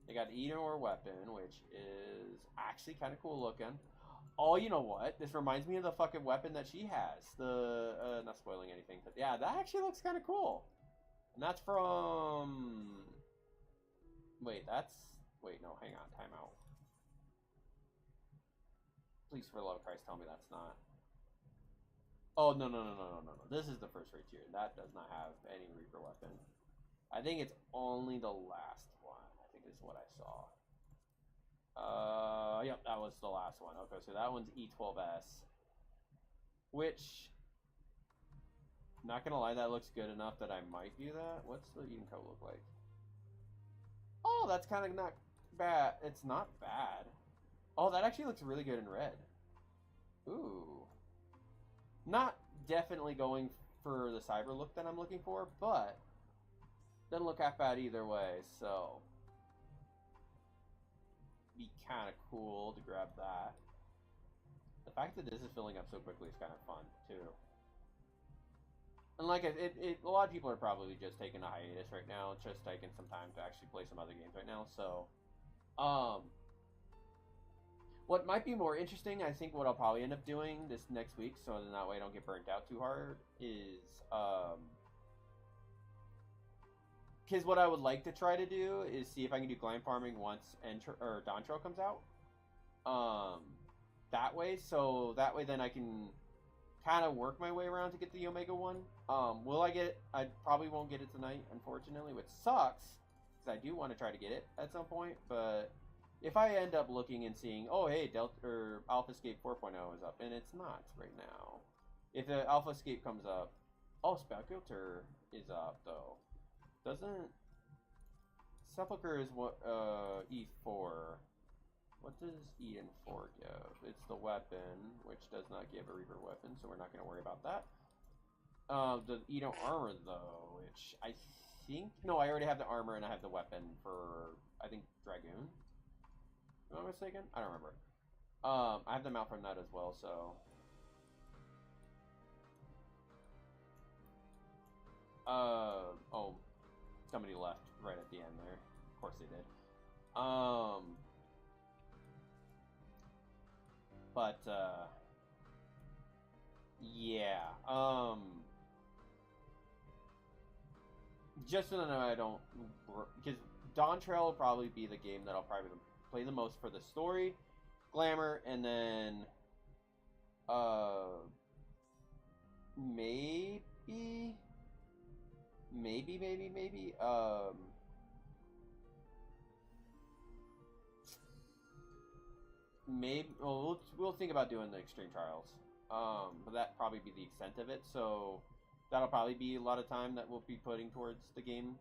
They got Eden or weapon, which is actually kind of cool looking. Oh, you know what? This reminds me of the fucking weapon that she has. The, not spoiling anything, but yeah, that actually looks kind of cool. And that's from... Wait, no, hang on, time out. Please, for the love of Christ, tell me that's not... Oh, no. This is the first raid tier. That does not have any Reaper weapon. I think it's only the last one, I think is what I saw. Yep, that was the last one. Okay, so that one's E12S. Which, not gonna lie, that looks good enough that I might do that. What's the Eden code look like? Oh, that's kind of not bad. It's not bad. Oh, that actually looks really good in red. Ooh. Not definitely going for the cyber look that I'm looking for, but doesn't look half bad either way, so be kind of cool to grab that. The fact that this is filling up so quickly is kind of fun too. And like a lot of people are probably just taking a hiatus right now, just taking some time to actually play some other games right now. So, what might be more interesting, I think, what I'll probably end up doing this next week, so then that way I don't get burnt out too hard, is because what I would like to try to do is see if I can do Glam Farming once Dawntrail comes out. That way, so that way then I can kind of work my way around to get the Omega one. Will I get it? I probably won't get it tonight, unfortunately, which sucks, because I do want to try to get it at some point, but if I end up looking and seeing, oh hey, Alpha Escape 4.0 is up, and it's not right now. If the Alpha Escape comes up, oh, Speculator is up though. Doesn't Sepulcher is what E4. What does E4 give? It's the weapon, which does not give a Reaper weapon, so we're not going to worry about that. The Edo armor though, which I think no, I already have the armor and I have the weapon for I think Dragoon. Am I mistaken? I don't remember. I have the mount from that as well, so. Oh, somebody left right at the end there. Of course they did. But, yeah. Just so that I don't, because Dawntrail will probably be the game that I'll probably play the most for the story, glamour, and then, maybe, well, we'll think about doing the extreme trials, but that probably be the extent of it, so that'll probably be a lot of time that we'll be putting towards the game.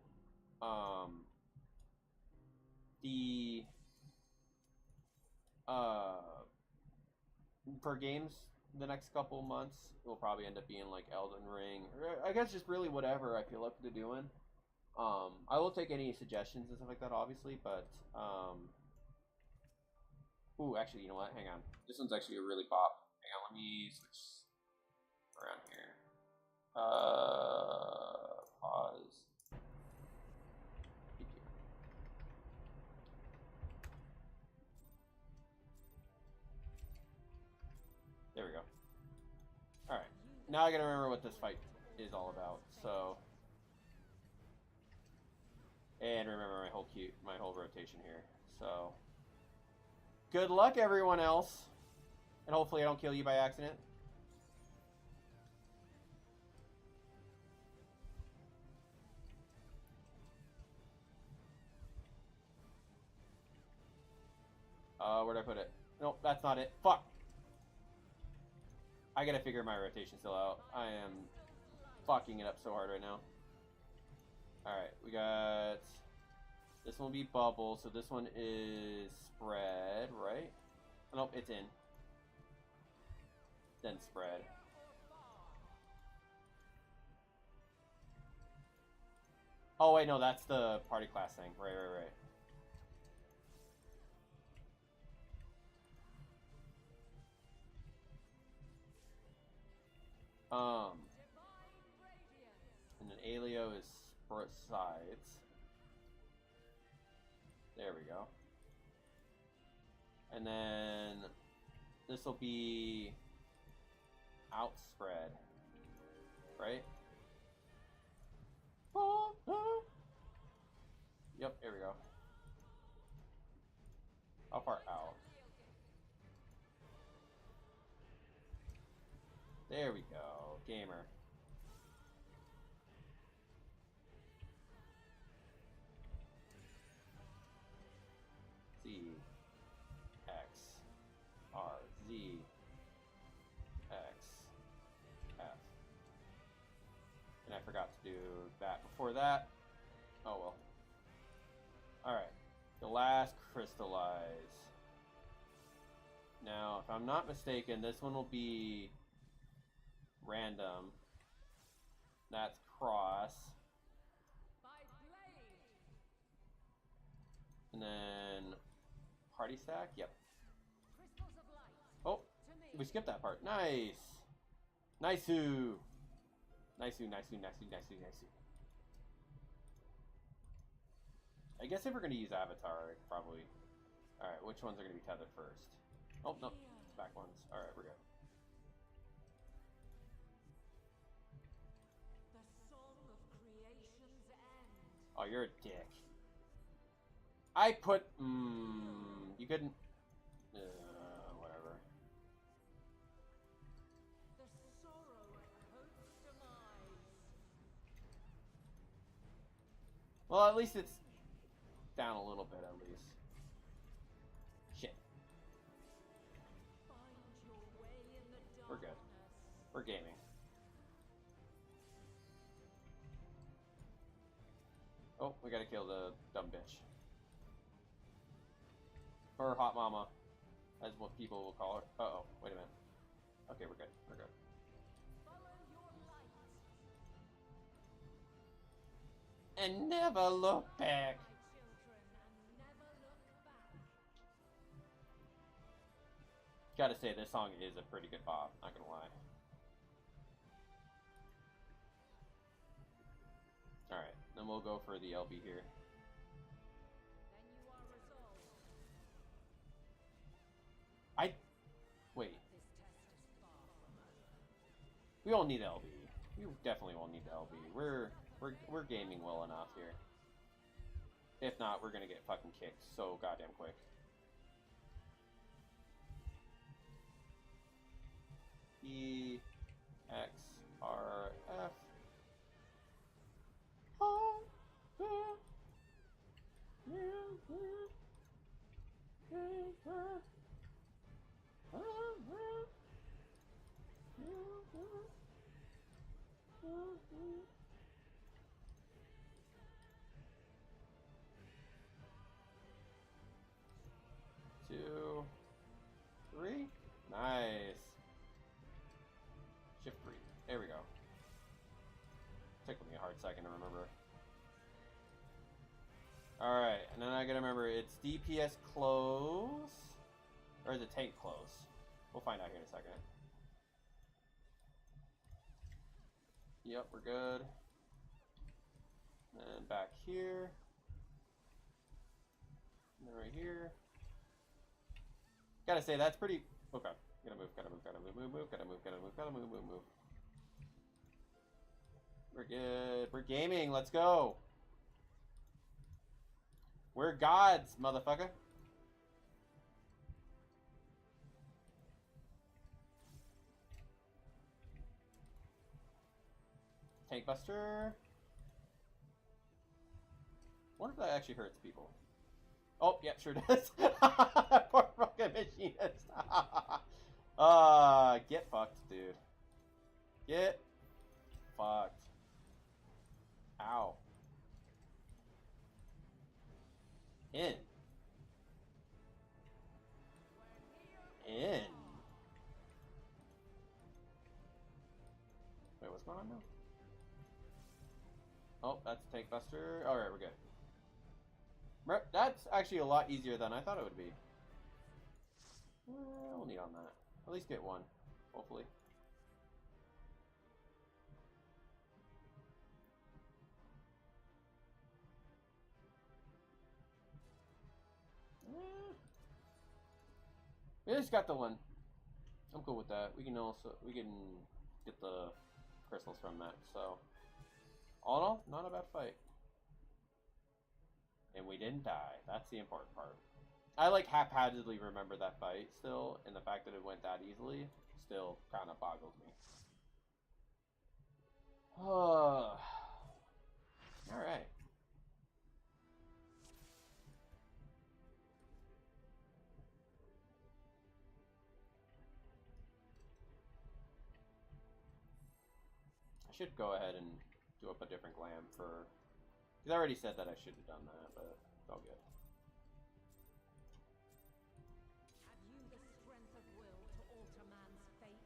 For games the next couple months, it will probably end up being like Elden Ring, or I guess just really whatever I feel up to doing. I will take any suggestions and stuff like that, obviously, but ooh, actually, you know what? Hang on. This one's actually a really pop. Hang on, let me switch around here. Pause. There we go. Alright. Now I gotta remember what this fight is all about, so. And remember my whole rotation here. So. Good luck, everyone else. And hopefully I don't kill you by accident. Where'd I put it? Nope, that's not it. Fuck! I gotta figure my rotation still out. I am fucking it up so hard right now. Alright, we got... This one will be bubble, so this one is spread, right? Oh, nope, it's in. Then spread. Oh wait, no, that's the party class thing. Right. And then Alio is sides. There we go. And then this will be outspread, right? Yep, here we go. How far out? There we go, gamer. Z, X, R, Z, X, F. And I forgot to do that before that. Oh well. Alright, the last crystallize. Now, if I'm not mistaken, this one will be random. That's cross. And then party stack? Yep. Oh, we skipped that part. Nice. Nice-oo. Nice. I guess if we're gonna use Avatar, probably. Alright, which ones are gonna be tethered first? Oh, no. Back ones. Alright, we're good. Oh, you're a dick. I put... you couldn't... whatever. Well, at least it's down a little bit, at least. Shit. We're good. We're gaming. Oh, we gotta kill the dumb bitch. Or hot mama, as what people will call her. Uh-oh, wait a minute. Okay, we're good. We're good. And never look back. Gotta say, this song is a pretty good bop, not gonna lie. Alright, then we'll go for the LB here. Wait. We won't need LB. We definitely won't need the LB. We're gaming well enough here. If not, we're gonna get fucking kicked so goddamn quick. E X R F. Two, three. Nice. Shift 3. There we go. Took me a hard second to remember. Alright, and then I gotta remember it's DPS close. Or is it tank close? We'll find out here in a second. Yep, we're good. And back here. And then right here. Gotta say, that's pretty... Okay. Gotta move. We're good. We're gaming. Let's go. We're gods, motherfucker. Tank Buster. Wonder if that actually hurts people. Oh, yeah, sure does. Poor fucking machinist. Get fucked, dude. Get fucked. Ow. In. Wait, what's going on now? Oh, that's Tank Buster. Alright, we're good. That's actually a lot easier than I thought it would be. We'll need on that. At least get one, hopefully. We just got the one. I'm cool with that. We can get the crystals from that. So, all in all, not a bad fight. And we didn't die. That's the important part. I like haphazardly remember that fight still, and the fact that it went that easily still kind of boggles me. All right. I should go ahead and do up a different glam for... Because I already said that I should have done that, but it's all good. Have you the strength of will to alter man's fate?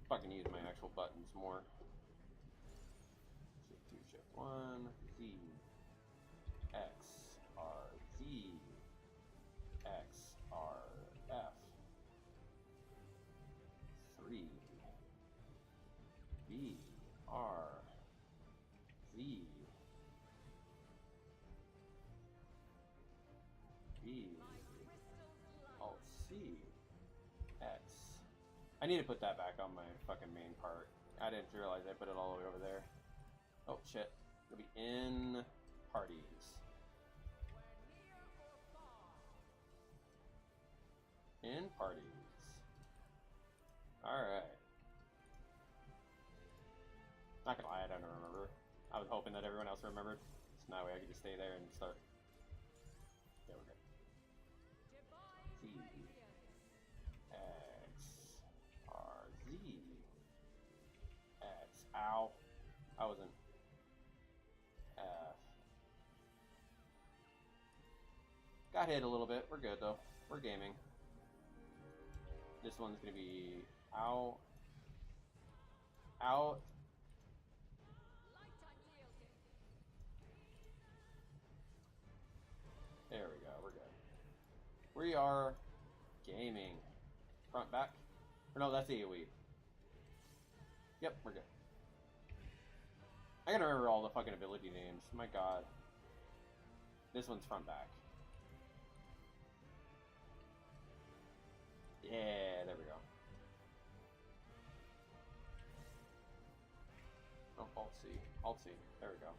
Fucking use my actual buttons more. Shift 2, Shift 1, Z, X, R, Z, X, R, F, 3, R Z B Alt C X. I need to put that back on my fucking main part. I didn't realize I put it all the way over there. Oh shit. It'll be in parties. In parties. Alright. Not gonna lie, I don't remember. I was hoping that everyone else remembered. So that way I could just stay there and start. Yeah, we're good. Z X R Z X. Ow. I wasn't. F. Got hit a little bit. We're good though. We're gaming. This one's gonna be out. Out. There we go, we're good. We are gaming. Front, back. Or no, that's AoE. Yep, we're good. I gotta remember all the fucking ability names. My god. This one's front, back. Yeah, there we go. Oh, Alt C. Alt C. There we go.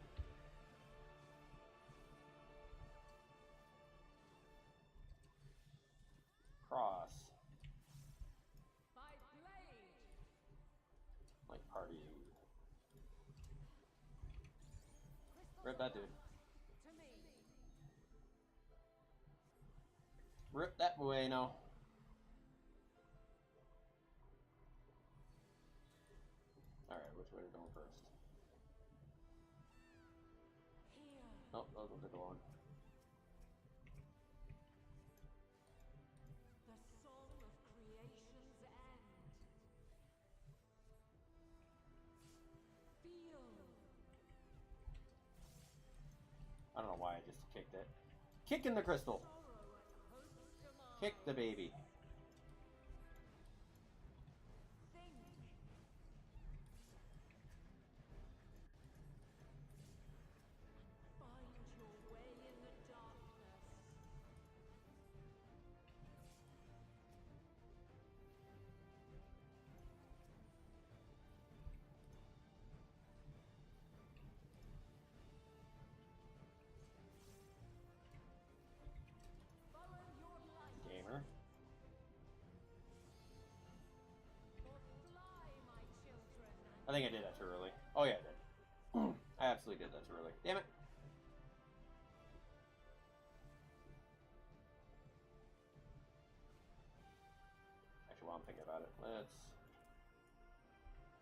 Cross. Like party. Rip that dude. Rip that bueno. Alright, which way are we going first? Oh, those ones are going. The soul of creation's end. Feel. I don't know why I just kicked it. Kicking the crystal. Kick the baby. Gamer. I think I did that too early. Oh yeah, I did. I absolutely did that too early. Damn it. Actually, while I'm thinking about it, let's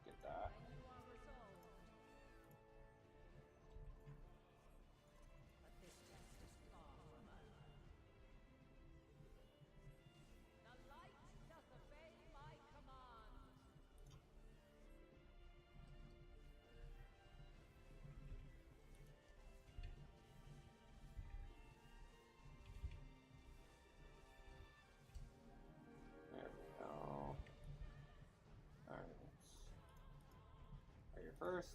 get that. There we go. Alright. Are you first?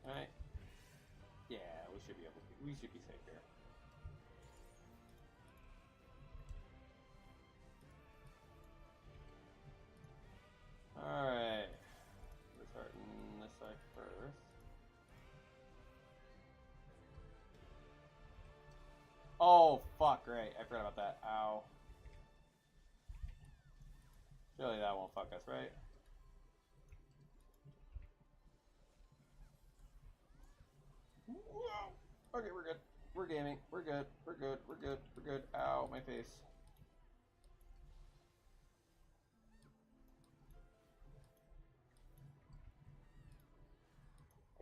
Alright. Yeah, we should be able to. We should be safe here. Alright. We're starting this side first. Oh, fuck, right. I forgot about that. Ow. Surely that won't fuck us, right? Whoa. Okay, we're good. We're gaming. We're good. We're good. We're good. We're good. Ow, my face.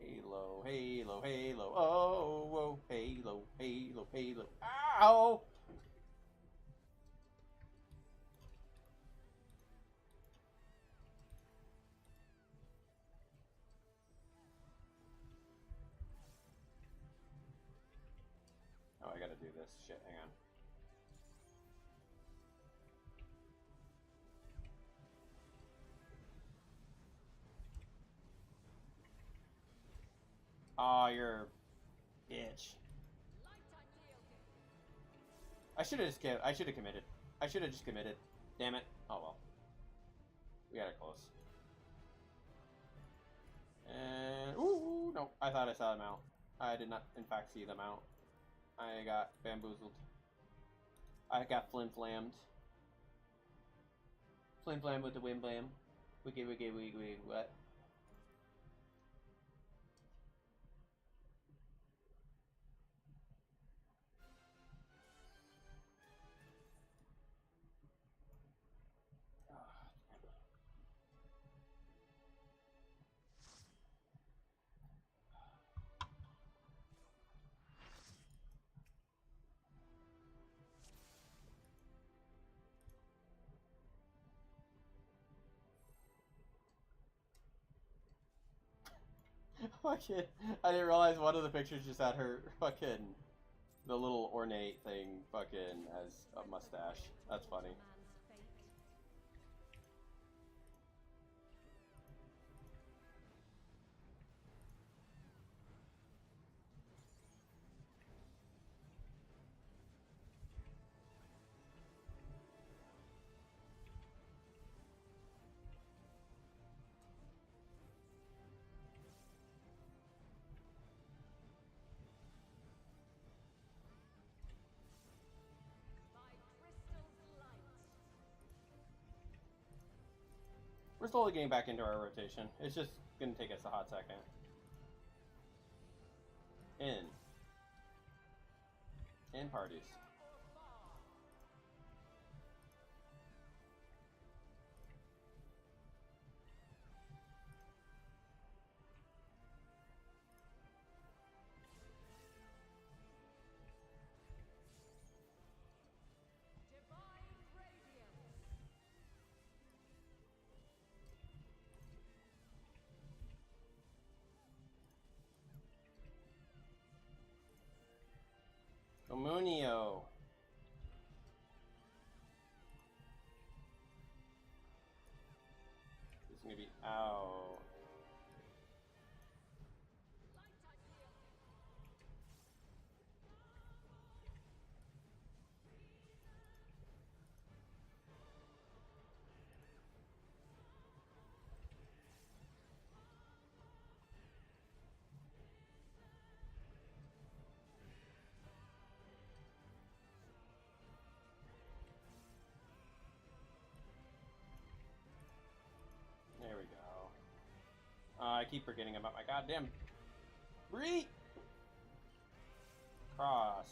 Halo, halo, halo. Oh, whoa. Halo, halo, halo. Ow! do this shit. Hang on. Oh, you're a bitch. I should have committed. I should have just committed. Damn it. Oh well. We got it close. And ooh, no, I thought I saw them out. I did not, in fact, see them out. I got bamboozled. I got flim-flammed. Flim-flam with the wind blam. Wiggy, wiggy, wiggy, wiggy, what? Fucking, I didn't realize one of the pictures just had her fucking, the little ornate thing fucking as a mustache. That's funny. We're slowly getting back into our rotation. It's just gonna take us a hot second. In parties. Comunio. It's gonna be out. There we go. I keep forgetting about my goddamn breed. Cross.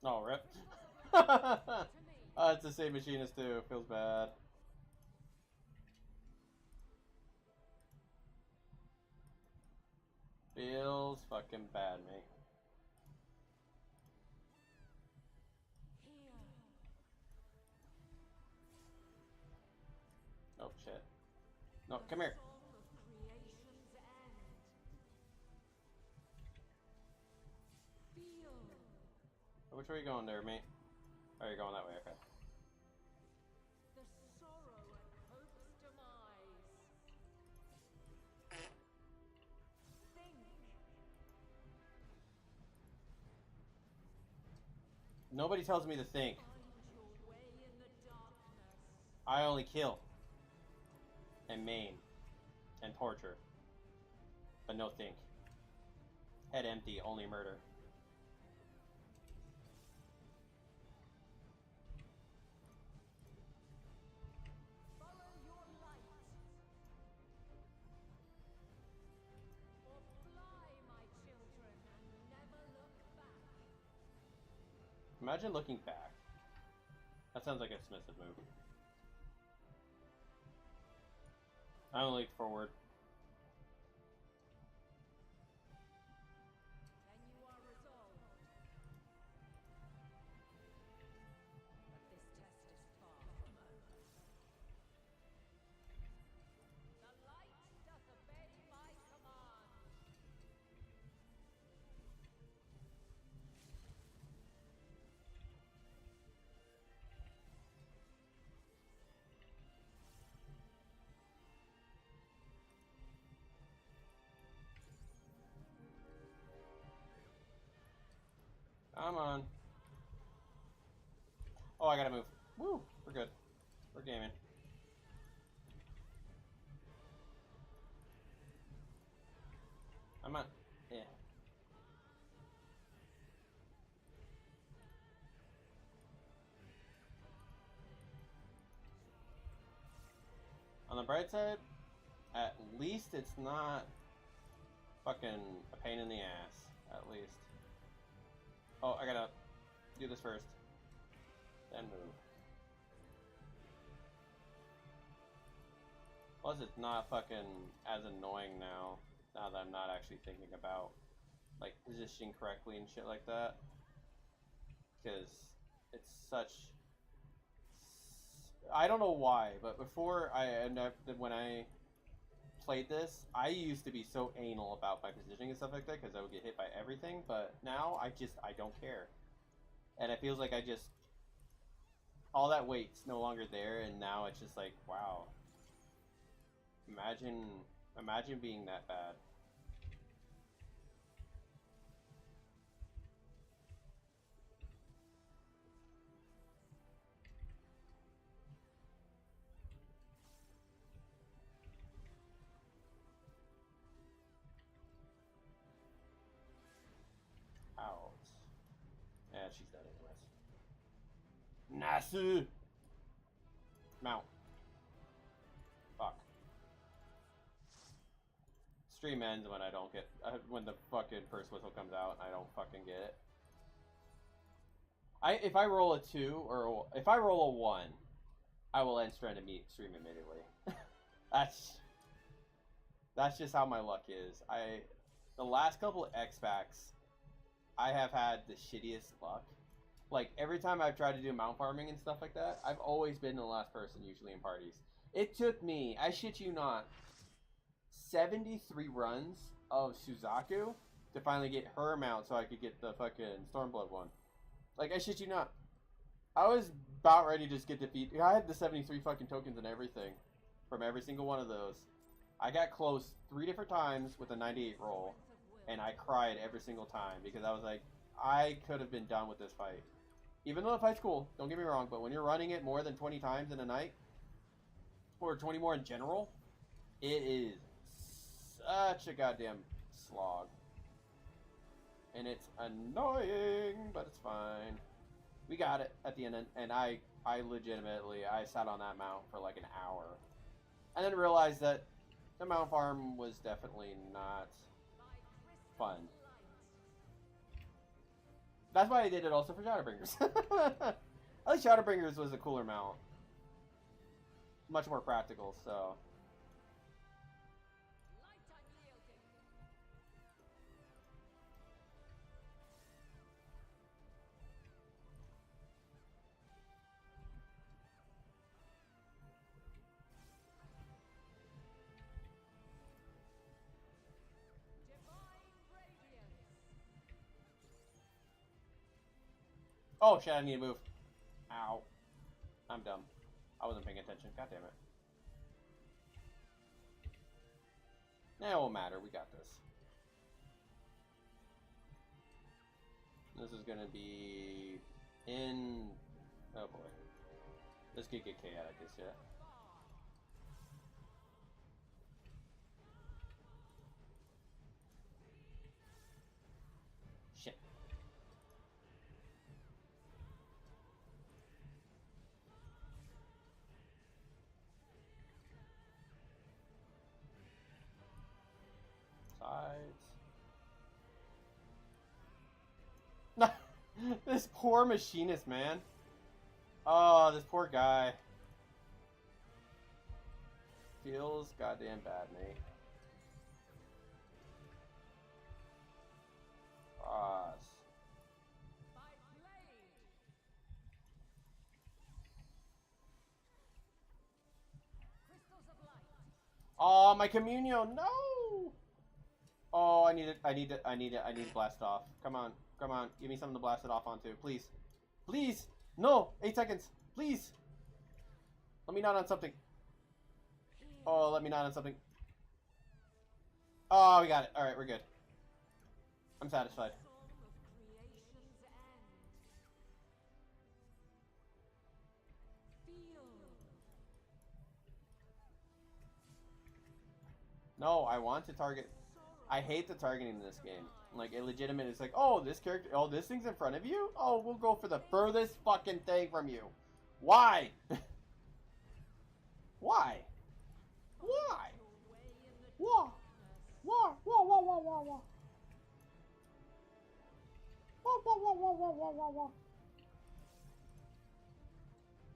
Oh, rip. It's the same machinist too. Feels bad. Feels fucking bad, mate. Oh shit. No, come here. Which way are you going there, mate? Oh, you're going that way, okay. The sorrow at hope's demise. Think. Nobody tells me to think. Find your way in the darkness. I only kill. And maim. And torture. But no think. Head empty, only murder. Follow your light. Or fly, my children, and never look back. Imagine looking back. That sounds like a submissive move. I only look forward. Then you are resolved. But this test is far Come on. Oh, I gotta move. Woo! We're good. We're gaming. I'm on. Yeah. On the bright side, at least it's not fucking a pain in the ass. At least. Oh, I gotta do this first. Then move. Plus, it's not fucking as annoying now. Now that I'm not actually thinking about like positioning correctly and shit like that. Because it's such. I don't know why, but before when I played this, I used to be so anal about my positioning and stuff like that because I would get hit by everything. But now I don't care, and it feels like all that weight's no longer there, and now it's just like, wow. Imagine being that bad. Ouch. Yeah, she's dead anyways. Nasu! Mount. Fuck. Stream ends when I don't get when the fucking first whistle comes out and I don't fucking get it. If I roll a 2 or if I roll a 1, I will end stream immediately. That's just how my luck is. The last couple of X-Packs, I have had the shittiest luck. Like every time I've tried to do mount farming and stuff like that, I've always been the last person usually in parties. It took me, I shit you not, 73 runs of Suzaku to finally get her mount so I could get the fucking Stormblood one. Like, I shit you not. I was about ready to just get defeated. I had the 73 fucking tokens and everything from every single one of those. I got close 3 different times with a 98 roll, and I cried every single time because I was like, I could have been done with this fight. Even though the fight's cool, don't get me wrong, but when you're running it more than 20 times in a night, or 20 more in general, it is such a goddamn slog. And it's annoying, but it's fine. We got it at the end, and I legitimately, I sat on that mount for like an hour. And then realized that the mount farm was definitely not fun. That's why I did it also for Shadowbringers. I think Shadowbringers was a cooler mount. Much more practical, so. Oh shit, I need to move. Ow. I'm dumb. I wasn't paying attention. God damn it. Nah, it won't matter. We got this. This is gonna be in. Oh boy. This could get chaotic as shit. Shit. This poor machinist, man. Oh, this poor guy. Feels goddamn bad, mate. Cross. Oh, my communion, no! Oh, I need to blast it off. Come on, give me something to blast it off onto, please. Please! No! 8 seconds! Please! Let me not on something. Oh, let me not on something. Oh, we got it. Alright, we're good. I'm satisfied. No, I want to target. I hate the targeting in this game. Like, illegitimate, it's like, oh, this character, oh, this thing's in front of you? Oh, we'll go for the furthest fucking thing from you. Why? Why? Why? Why? Why? Why? Why? Why? Why? Why? Why? Why? Why? Why? Why? Why? Why? Why?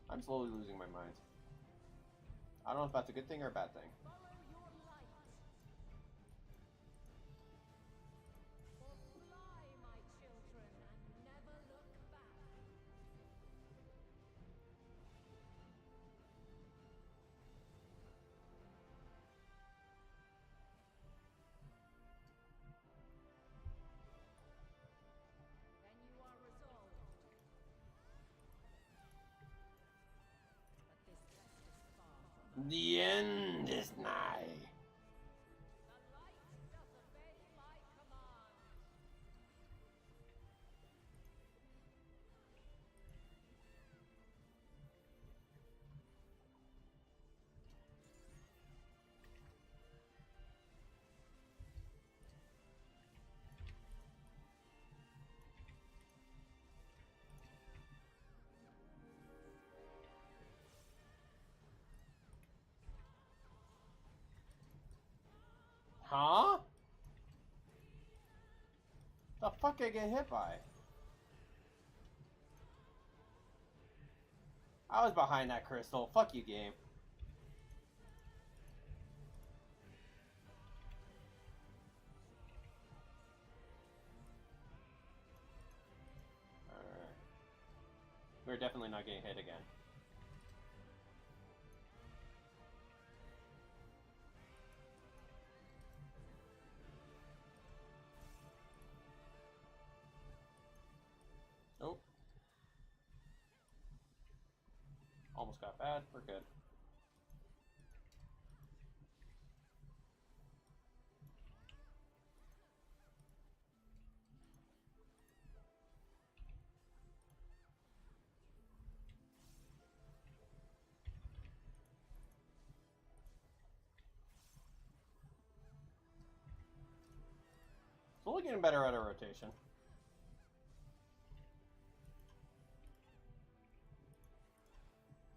I'm slowly losing my mind. I don't know if that's a good thing or a bad thing. The end is nigh. Huh? The fuck I get hit by? I was behind that crystal. Fuck you, game. Alright. We're definitely not getting hit again. Nope. Almost got bad. We're good. Slowly getting better at a rotation.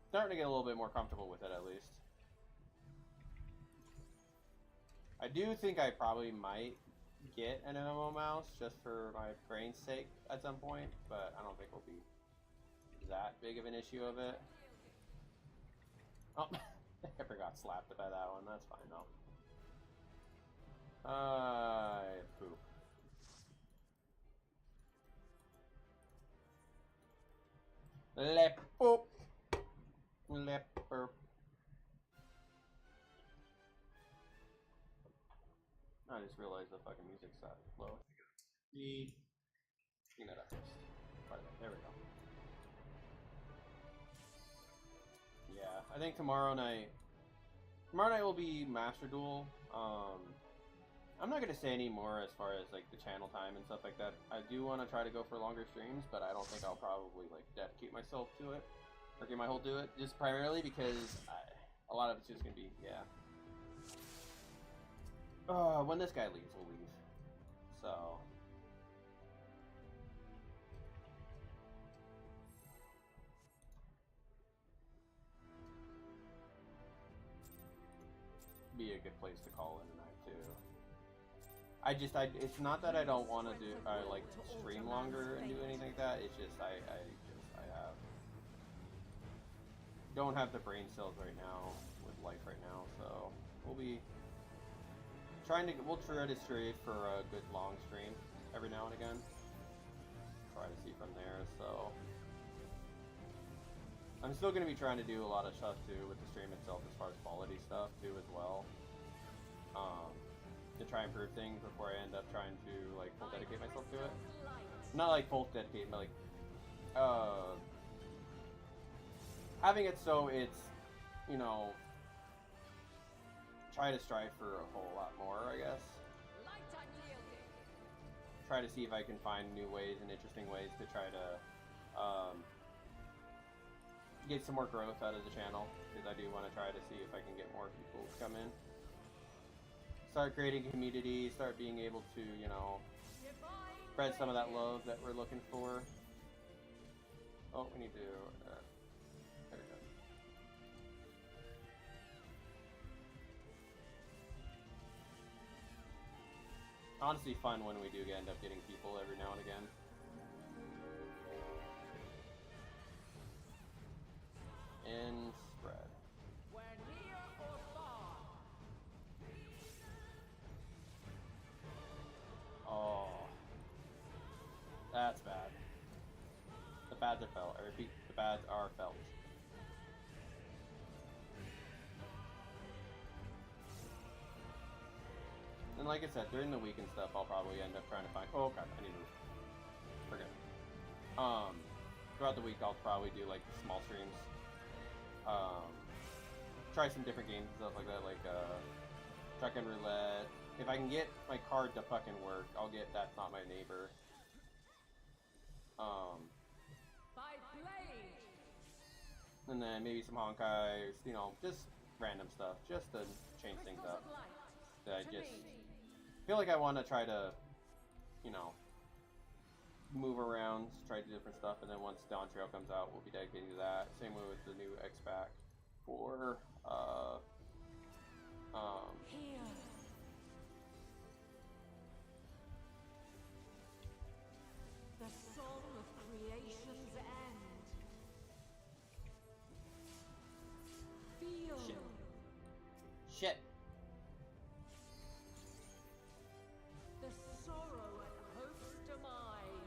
Starting to get a little bit more comfortable with it, at least. I do think I probably might get an MMO mouse just for my brain's sake at some point, but I don't think it'll be that big of an issue of it. Oh, I forgot slapped by that one. That's fine though. Poop. Lep poop. Lep burp. I just realized the fucking music's low. Speed. Clean that up first. Right there we go. Yeah, I think tomorrow night will be Master Duel. I'm not gonna say any more as far as like the channel time and stuff like that. I do want to try to go for longer streams, but I don't think I'll probably like dedicate myself to it or get my whole do it. Just primarily because a lot of it's just gonna be when this guy leaves, we'll leave. So. Be a good place to call in tonight too. It's not that I don't want to do, like stream longer and do anything like that. It's just I don't have the brain cells right now with life right now, so we'll try to straight for a good long stream every now and again. Try to see from there. So I'm still going to be trying to do a lot of stuff too with the stream itself as far as quality stuff too as well. To try and improve things before I end up trying to like full dedicate myself to it. Not like full dedicate, but like having it so it's, you know, try to strive for a whole lot more, I guess. Try to see if I can find new ways and interesting ways to try to get some more growth out of the channel, because I do want to try to see if I can get more people to come in. start creating community, start being able to, you know, spread some of that love that we're looking for. Oh, we need to, there we go. Honestly fun when we do end up getting people every now and again. And spread. Oh, that's bad. The bads are felt. I repeat, the bads are felt. And like I said, during the week and stuff, I'll probably end up trying to find. Oh god, I need to forget. Throughout the week, I'll probably do like small streams. Try some different games and stuff like that, like Truck and Roulette. If I can get my card to fucking work, I'll get That's Not My Neighbor. And then maybe some Honkai, you know, just random stuff, just to change things up. That I just feel like I want to try to, you know, move around, try different stuff, and then once Dawntrail comes out, we'll be dedicated to that. Same way with the new X-Pack for, The song of creation's end. Feel. Shit. The sorrow at hope's demise.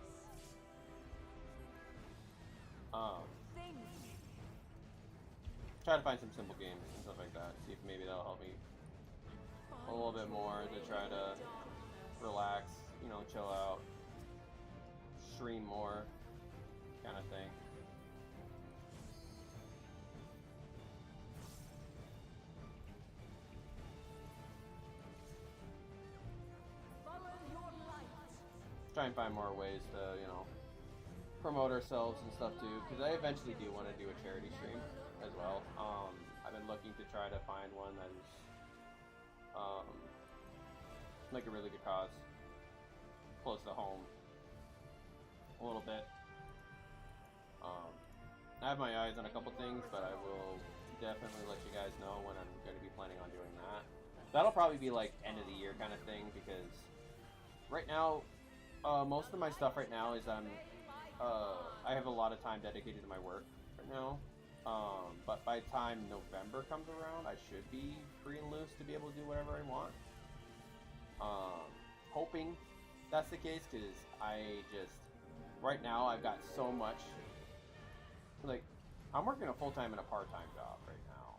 Think. Try to find some simple games and stuff like that. See if maybe that'll help me a little bit more to try to relax, you know, chill out, stream more, kind of thing. Follow your light. Try and find more ways to, you know, promote ourselves and stuff too, because I eventually do want to do a charity stream as well. I've been looking to try to find one that is like a really good cause, close to home a little bit. I have my eyes on a couple things, but I will definitely let you guys know when I'm going to be planning on doing that. That'll probably be like end of the year kind of thing, because right now most of my stuff right now is I have a lot of time dedicated to my work right now, but by the time November comes around, I should be free and loose to be able to do whatever I want. Hoping that's the case, because I just, right now I've got so much, like, I'm working a full-time and a part-time job right now.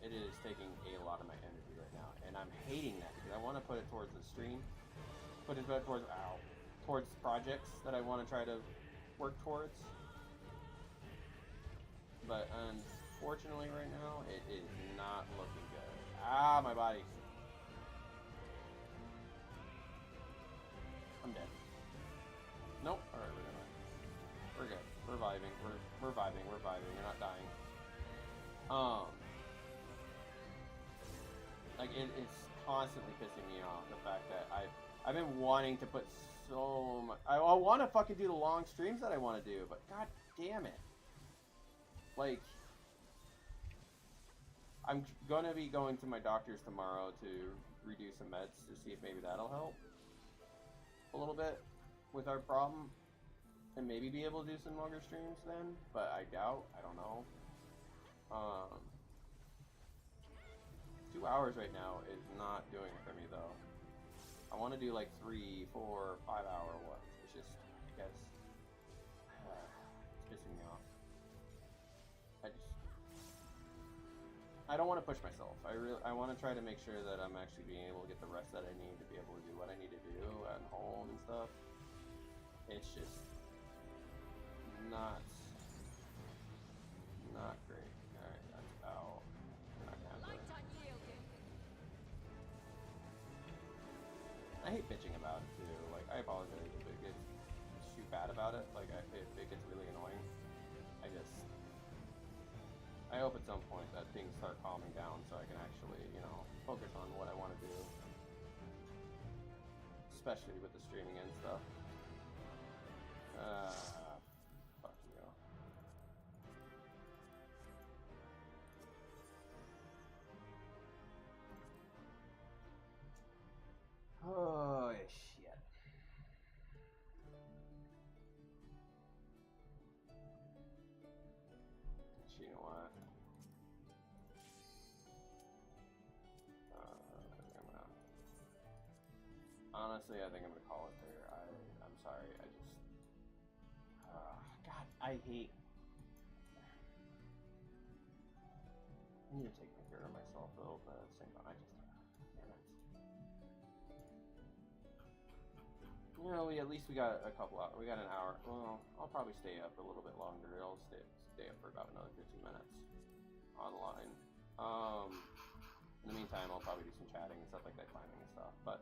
It is taking a lot of my energy right now, and I'm hating that, because I want to put it towards the stream, put it towards, towards projects that I want to try to work towards. But unfortunately right now, it is not looking good. Ah, my body. I'm dead. Nope. Alright, we're good. We're vibing. We're vibing. We're vibing. We're not dying. Like, it's constantly pissing me off, the fact that I've been wanting to put so much. I want to fucking do the long streams that I want to do, but god damn it. Like, I'm gonna be going to my doctor's tomorrow to redo some meds to see if maybe that'll help a little bit with our problem, and maybe be able to do some longer streams then, but I doubt. I don't know. 2 hours right now is not doing it for me though. I want to do like 3, 4, 5 hour ones. It's just because it's pissing me off. I don't want to push myself. I want to try to make sure that I'm actually being able to get the rest that I need to be able to do what I need to do at home and stuff. It's just not great. Alright, that's out. We're not gonna have to. I hate bitching about it too. Like, I apologize if it gets too bad about it. Like, if it gets really annoying. I hope at some point that things start calming down so I can actually, you know, focus on what I want to do. especially with the streaming and stuff. Fuck you. Oh shit. You know what? Honestly, I think I'm gonna call it there. I'm sorry. I just God, I hate. I need to take care of myself though, but at the same time, I just damn it. You know, at least we got a couple hours. We got an hour. Well, I'll probably stay up a little bit longer. I'll stay up for about another 15 minutes online. In the meantime, I'll probably do some chatting and stuff like that, climbing and stuff. But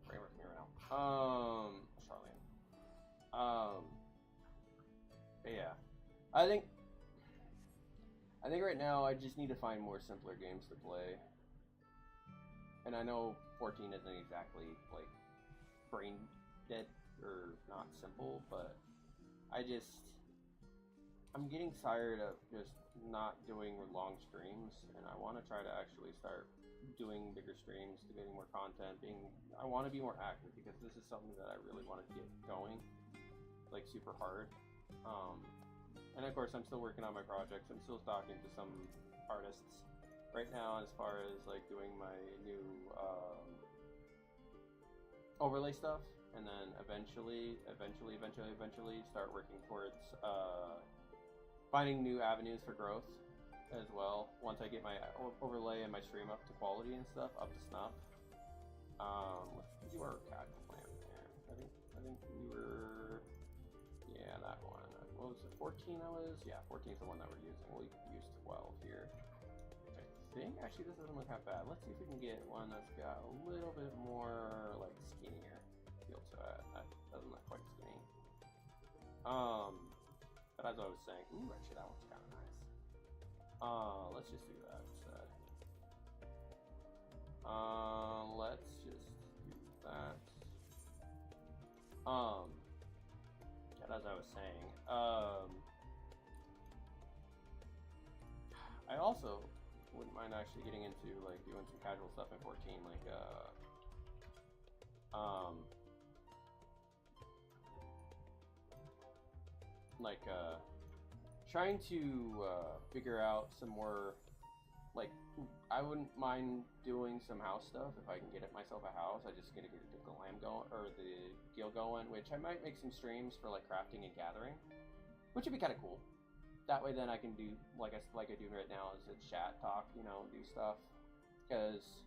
bring it with me right now. Charlene. But yeah, I think right now I just need to find more simpler games to play. And I know 14 isn't exactly like brain dead or not simple, but I'm getting tired of just not doing long streams, and I want to try to actually start doing bigger streams, getting more content. I want to be more active because this is something that I really want to get going, like super hard. And of course, I'm still working on my projects. I'm still talking to some artists right now as far as like doing my new overlay stuff, and then eventually start working towards finding new avenues for growth as well. Once I get my overlay and my stream up to quality and stuff, up to snuff. You are casual plan there. I think we were, yeah, that one. What was it? 14. I was, yeah, 14 is the one that we're using. We'll use 12 here. I think actually this doesn't look that bad. Let's see if we can get one that's got a little bit more like skinnier feel to it. That doesn't look quite skinny. But as I was saying, ooh, actually that one's kind of nice. Let's just do that instead. Let's just do that. And as I was saying, I also wouldn't mind actually getting into like doing some casual stuff in 14, trying to figure out some more, like, I wouldn't mind doing some house stuff if I can get myself a house. I just gotta get the Glam going, or the guild going, which I might make some streams for like crafting and gathering, which would be kind of cool. That way then I can do, like I do right now, is a chat talk, you know, do stuff. Because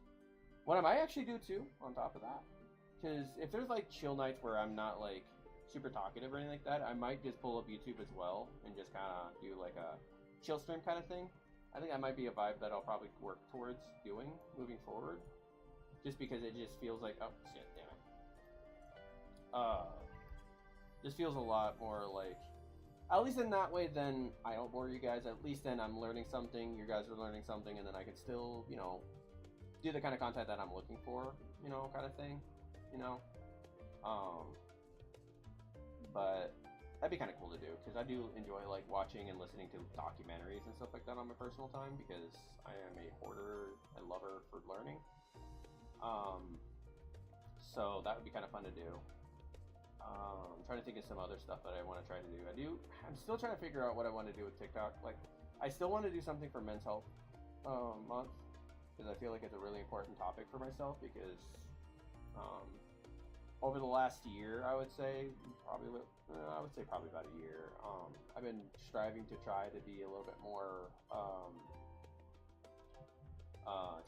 what I might actually do too, on top of that, because if there's like chill nights where I'm not like super talkative or anything like that, I might just pull up YouTube as well and just kind of do like a chill stream kind of thing. I think that might be a vibe that I'll probably work towards doing moving forward, just because it just feels like, oh shit, damn it. Just feels a lot more like, at least in that way, then I don't bore you guys. At least then I'm learning something, you guys are learning something, and then I can still, you know, do the kind of content that I'm looking for, you know, kind of thing, you know. But that'd be kind of cool to do, because I do enjoy like watching and listening to documentaries and stuff like that on my personal time, because I am a hoarder and lover for learning. So that would be kind of fun to do. I'm trying to think of some other stuff that I want to try to do. I'm still trying to figure out what I want to do with TikTok. Like, I still want to do something for Men's Health Month, because I feel like it's a really important topic for myself, because over the last year, I would say probably about a year, I've been striving to try to be a little bit more,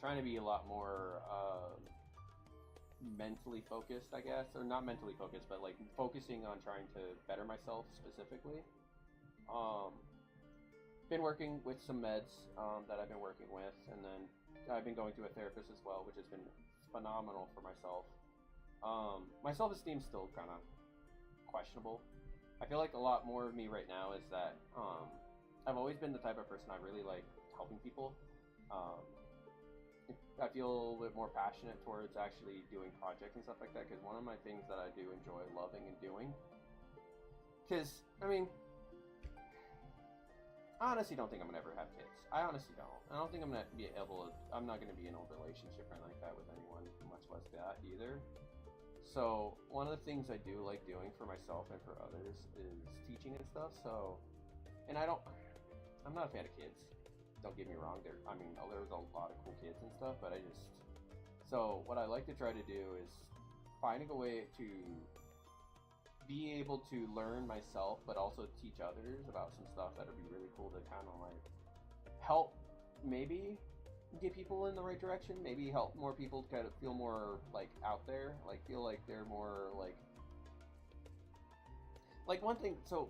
trying to be a lot more mentally focused, I guess, or not mentally focused, but like focusing on trying to better myself specifically. Been working with some meds that I've been working with, and then I've been going to a therapist as well, which has been phenomenal for myself. My self-esteem's still kind of questionable. I feel like a lot more of me right now is that I've always been the type of person I really like helping people. I feel a little bit more passionate towards actually doing projects and stuff like that, because one of my things that I do enjoy loving and doing, because, I mean, I honestly don't think I'm gonna ever have kids. I honestly don't. I don't think I'm gonna be able to, I'm not gonna be in a relationship or anything like that with anyone, much less that either. So, one of the things I do like doing for myself and for others is teaching and stuff, so, and I'm not a fan of kids. Don't get me wrong, there's a lot of cool kids and stuff, but so what I like to try to do is finding a way to be able to learn myself, but also teach others about some stuff that would be really cool to kind of like help maybe get people in the right direction, maybe help more people kind of feel more like out there, like feel like they're more like one thing, so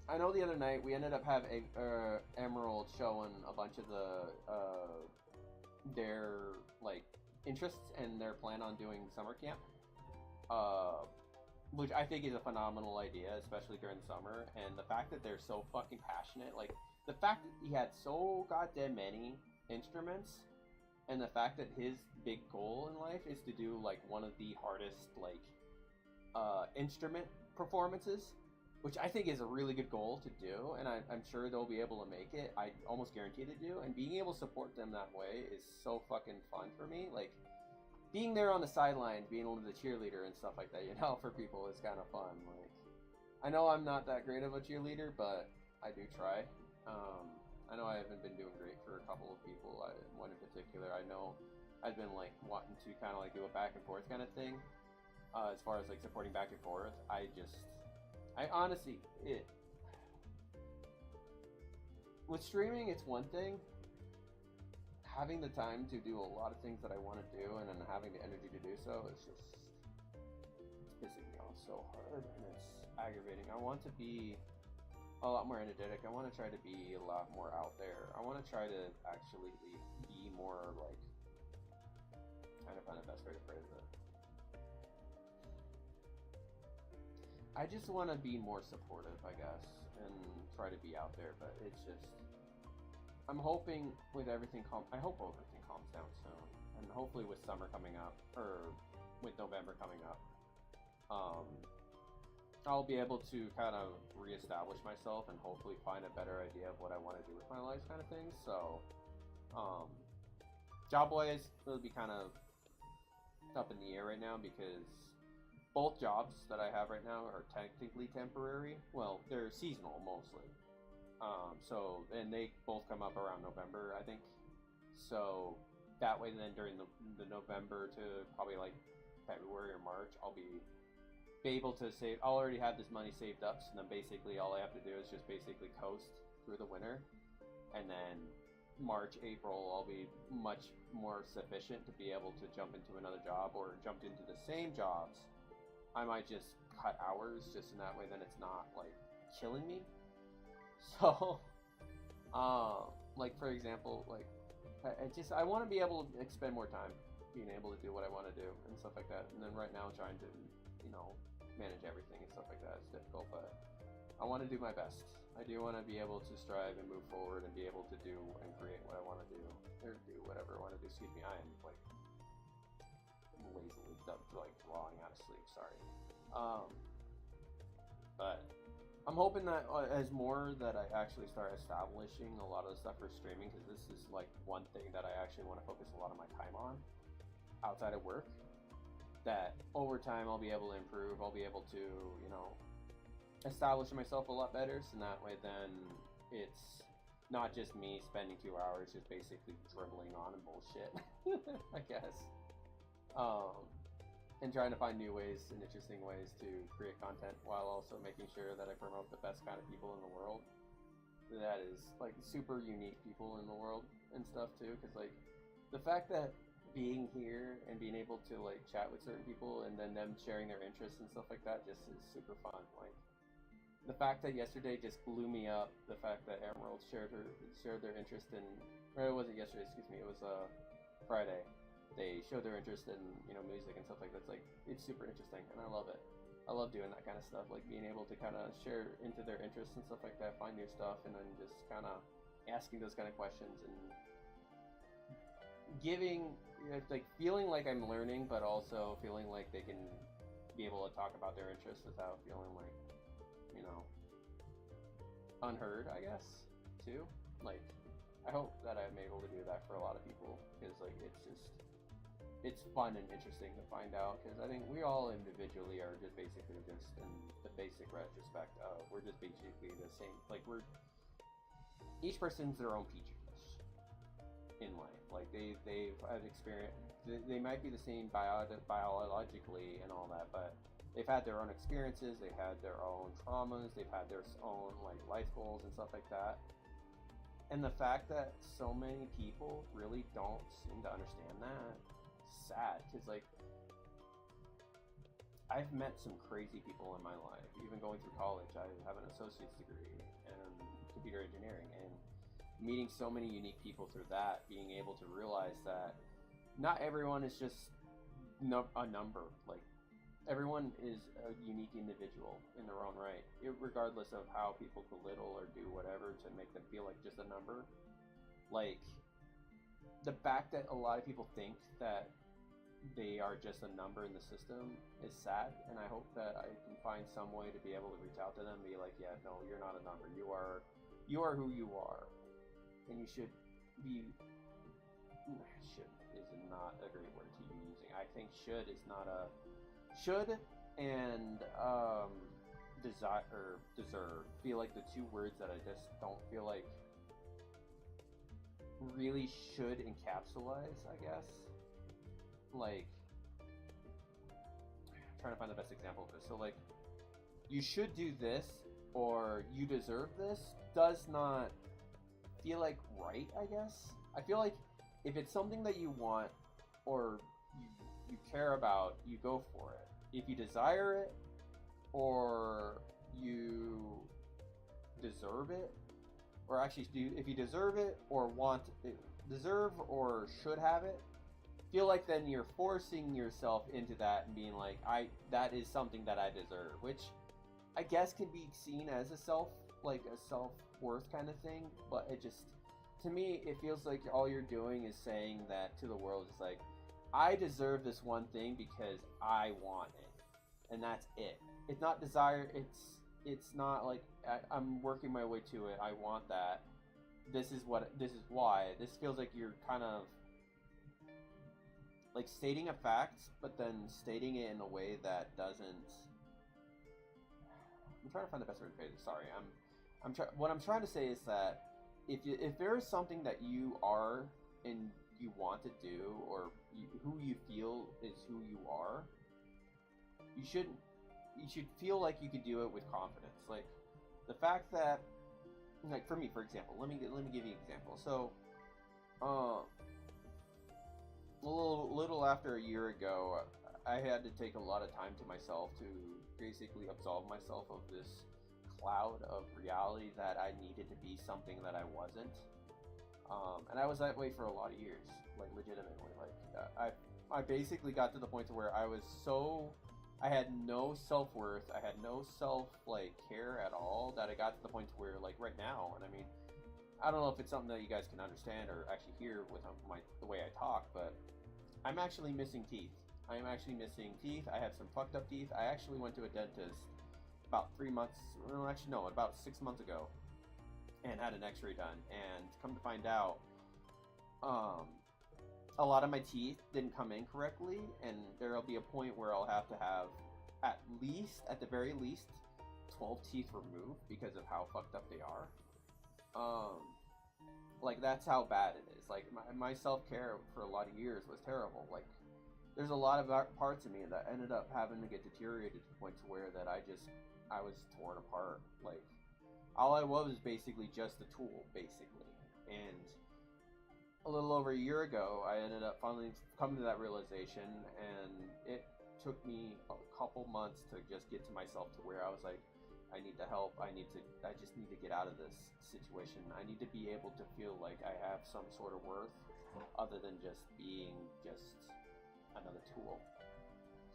I know the other night we ended up having Emerald showing a bunch of their like interests and their plan on doing summer camp, which I think is a phenomenal idea, especially during the summer. And the fact that they're so fucking passionate, like the fact that he had so goddamn many instruments, and the fact that his big goal in life is to do like one of the hardest like instrument performances, which I think is a really good goal to do, and I'm sure they'll be able to make it. I almost guarantee they do, and being able to support them that way is so fucking fun for me. Like, being there on the sidelines, being able to be the cheerleader and stuff like that, you know, for people is kind of fun. Like, I know I'm not that great of a cheerleader, but I do try. I know I haven't been doing great for a couple of people. One in particular, I know I've been like wanting to kind of like do a back and forth kind of thing, as far as like supporting back and forth. I honestly, with streaming, it's one thing. Having the time to do a lot of things that I want to do, and then having the energy to do so, it's pissing me off so hard, and it's aggravating. I want to be a lot more energetic. I want to try to be a lot more out there. I want to try to actually be more like, trying to find the best way to phrase it. I just want to be more supportive, I guess, and try to be out there, but it's just, I'm hoping with everything I hope everything calms down soon, and hopefully with summer coming up, or with November coming up, I'll be able to kind of reestablish myself and hopefully find a better idea of what I want to do with my life, kind of thing. So, job-wise, it'll be kind of up in the air right now, because both jobs that I have right now are technically temporary. Well, they're seasonal mostly. And they both come up around November, I think. So that way, then during the November to probably like February or March, I'll be able to save. I'll already have this money saved up, so then basically all I have to do is just basically coast through the winter, and then March, April, I'll be much more sufficient to be able to jump into another job or jump into the same jobs. I might just cut hours just in that way, then it's not like killing me. So, like for example, like I want to be able to spend more time being able to do what I want to do and stuff like that. And then right now, trying to, you know, manage everything and stuff like that is difficult, but I want to do my best. I do want to be able to strive and move forward and be able to do and create what I want to do, or do whatever I want to do. Excuse me, I am like lazily like drawing out of sleep. Sorry. But I'm hoping that as more that I actually start establishing a lot of the stuff for streaming, because this is like one thing that I actually want to focus a lot of my time on outside of work, that over time I'll be able to improve. I'll be able to, you know, establish myself a lot better, so that way then it's not just me spending 2 hours just basically dribbling on and bullshit, I guess. And trying to find new ways and interesting ways to create content, while also making sure that I promote the best kind of people in the world. That is like super unique people in the world and stuff too, because like the fact that being here and being able to like chat with certain people and then them sharing their interests and stuff like that just is super fun. Like the fact that yesterday just blew me up. The fact that Emerald shared their interest in, or it wasn't yesterday, excuse me, it was Friday. They showed their interest in, you know, music and stuff like that. It's super interesting, and I love it. I love doing that kind of stuff, like being able to kind of share into their interests and stuff like that, find new stuff, and then just kind of asking those kind of questions and giving it's like feeling like I'm learning, but also feeling like they can be able to talk about their interests without feeling like, you know, unheard, I guess, too. Like, I hope that I'm able to do that for a lot of people, because like it's fun and interesting to find out, because I think we all individually are just basically just in the basic retrospect of we're just basically the same, like each person's their own petri dish in life. Like they've had experience, they might be the same biologically and all that, but they've had their own experiences, they've had their own traumas, they've had their own like life goals and stuff like that. And the fact that so many people really don't seem to understand that, sad. Because like, I've met some crazy people in my life. Even going through college, I have an associate's degree in computer engineering, and meeting so many unique people through that, being able to realize that not everyone is just a number. Like, everyone is a unique individual in their own right, regardless of how people belittle or do whatever to make them feel like just a number. Like, the fact that a lot of people think that they are just a number in the system is sad, and I hope that I can find some way to be able to reach out to them and be like, yeah, no, you're not a number. You are who you are, and you should be. Should is not a great word to be using. I think should is not a. Should and desire or deserve feel like the two words that I just don't feel like really should encapsulate, I guess. Like, I'm trying to find the best example of this. So like, you should do this or you deserve this does not feel like right, I guess. I feel like if it's something that you want or you care about, you go for it. If you desire it or you deserve it, or actually if you deserve it or want it, deserve or should have it, feel like then you're forcing yourself into that and being like, that is something that I deserve, which I guess can be seen as a self-worth kind of thing, but it just, to me, it feels like all you're doing is saying that to the world. It's like, I deserve this one thing because I want it, and that's it. It's not desire. It's not like I'm working my way to it. I want that. This is why. This feels like you're kind of like stating a fact, but then stating it in a way that doesn't. I'm trying to find the best way to phrase it. Sorry, what I'm trying to say is that if there is something that you are and you want to do, or who you feel is who you are, you should feel like you can do it with confidence. Like, the fact that, like, for me, for example, let me give you an example. So, a little after a year ago, I had to take a lot of time to myself to basically absolve myself of this cloud of reality that I needed to be something that I wasn't. And I was that way for a lot of years, like, legitimately. Like, I basically got to the point to where I had no self-worth, I had no care at all, that I got to the point to where, like, right now, and I mean, I don't know if it's something that you guys can understand or actually hear with the way I talk, but I'm actually missing teeth. I am actually missing teeth. I have some fucked up teeth. I actually went to a dentist about 3 months, well, actually no, about 6 months ago, and had an x-ray done, and come to find out, a lot of my teeth didn't come in correctly, and there'll be a point where I'll have to have at the very least 12 teeth removed because of how fucked up they are. Like, that's how bad it is. Like, my self-care for a lot of years was terrible. Like, there's a lot of parts of me that ended up having to get deteriorated to the point to where that I was torn apart. Like, all I was basically just a tool, basically. And a little over a year ago, I ended up finally coming to that realization, and it took me a couple months to just get to myself to where I was like, I need the help. I just need to get out of this situation. I need to be able to feel like I have some sort of worth other than just being just another tool.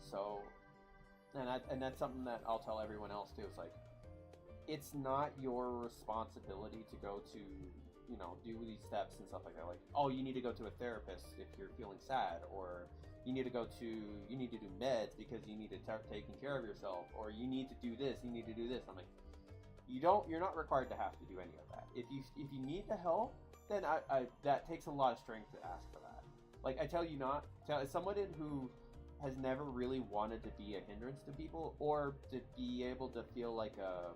So, and that's something that I'll tell everyone else too. It's like, it's not your responsibility to go to you know, do these steps and stuff like that. Like, oh, you need to go to a therapist if you're feeling sad, or you need to do meds because you need to start taking care of yourself, or you need to do this, you need to do this. I'm like, you're not required to have to do any of that. If you need the help, then I that takes a lot of strength to ask for that. Like, I tell you not, as someone who has never really wanted to be a hindrance to people, or to be able to feel like a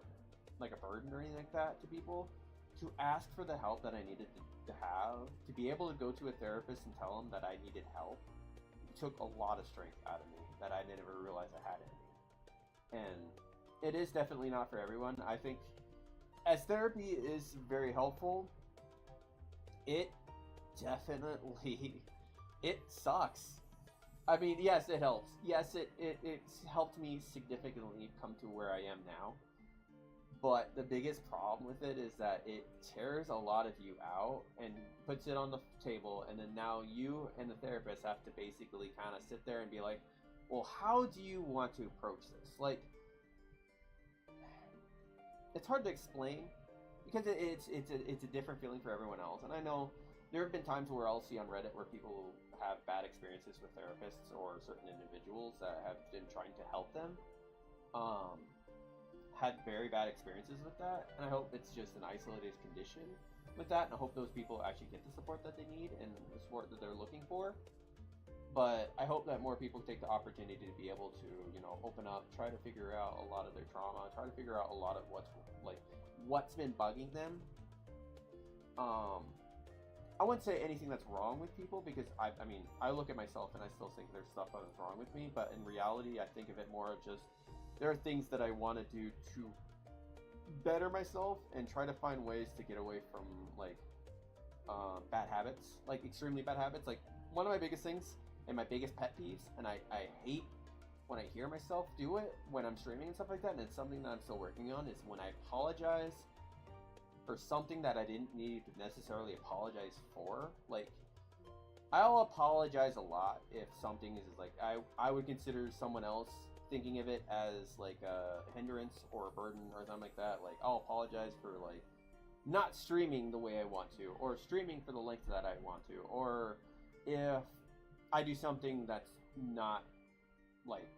burden or anything like that to people, to ask for the help that I needed to have, to be able to go to a therapist and tell them that I needed help, took a lot of strength out of me that I never realized I had in me. And it is definitely not for everyone. I think as therapy is very helpful, it definitely, it sucks. I mean, yes, it helps. Yes, it's helped me significantly come to where I am now. But the biggest problem with it is that it tears a lot of you out and puts it on the table, and then now you and the therapist have to basically kind of sit there and be like, well, how do you want to approach this? Like, it's hard to explain because it's a different feeling for everyone else. And I know there have been times where I'll see on Reddit where people have bad experiences with therapists or certain individuals that have been trying to help them. Had very bad experiences with that, and I hope it's just an isolated condition with that, and I hope those people actually get the support that they need and the support that they're looking for. But I hope that more people take the opportunity to be able to, you know, open up, try to figure out a lot of their trauma, try to figure out a lot of what's been bugging them. I wouldn't say anything that's wrong with people, because I mean, I look at myself and I still think there's stuff that is wrong with me, but in reality, I think of it more of just, there are things that I want to do to better myself and try to find ways to get away from, like, bad habits, like extremely bad habits. Like, one of my biggest things and my biggest pet peeves, and I hate when I hear myself do it when I'm streaming and stuff like that, and it's something that I'm still working on, is when I apologize for something that I didn't need to necessarily apologize for. Like, I'll apologize a lot if something is like, I would consider someone else thinking of it as like a hindrance or a burden or something like that. Like, I'll apologize for like not streaming the way I want to, or streaming for the length that I want to, or if I do something that's not like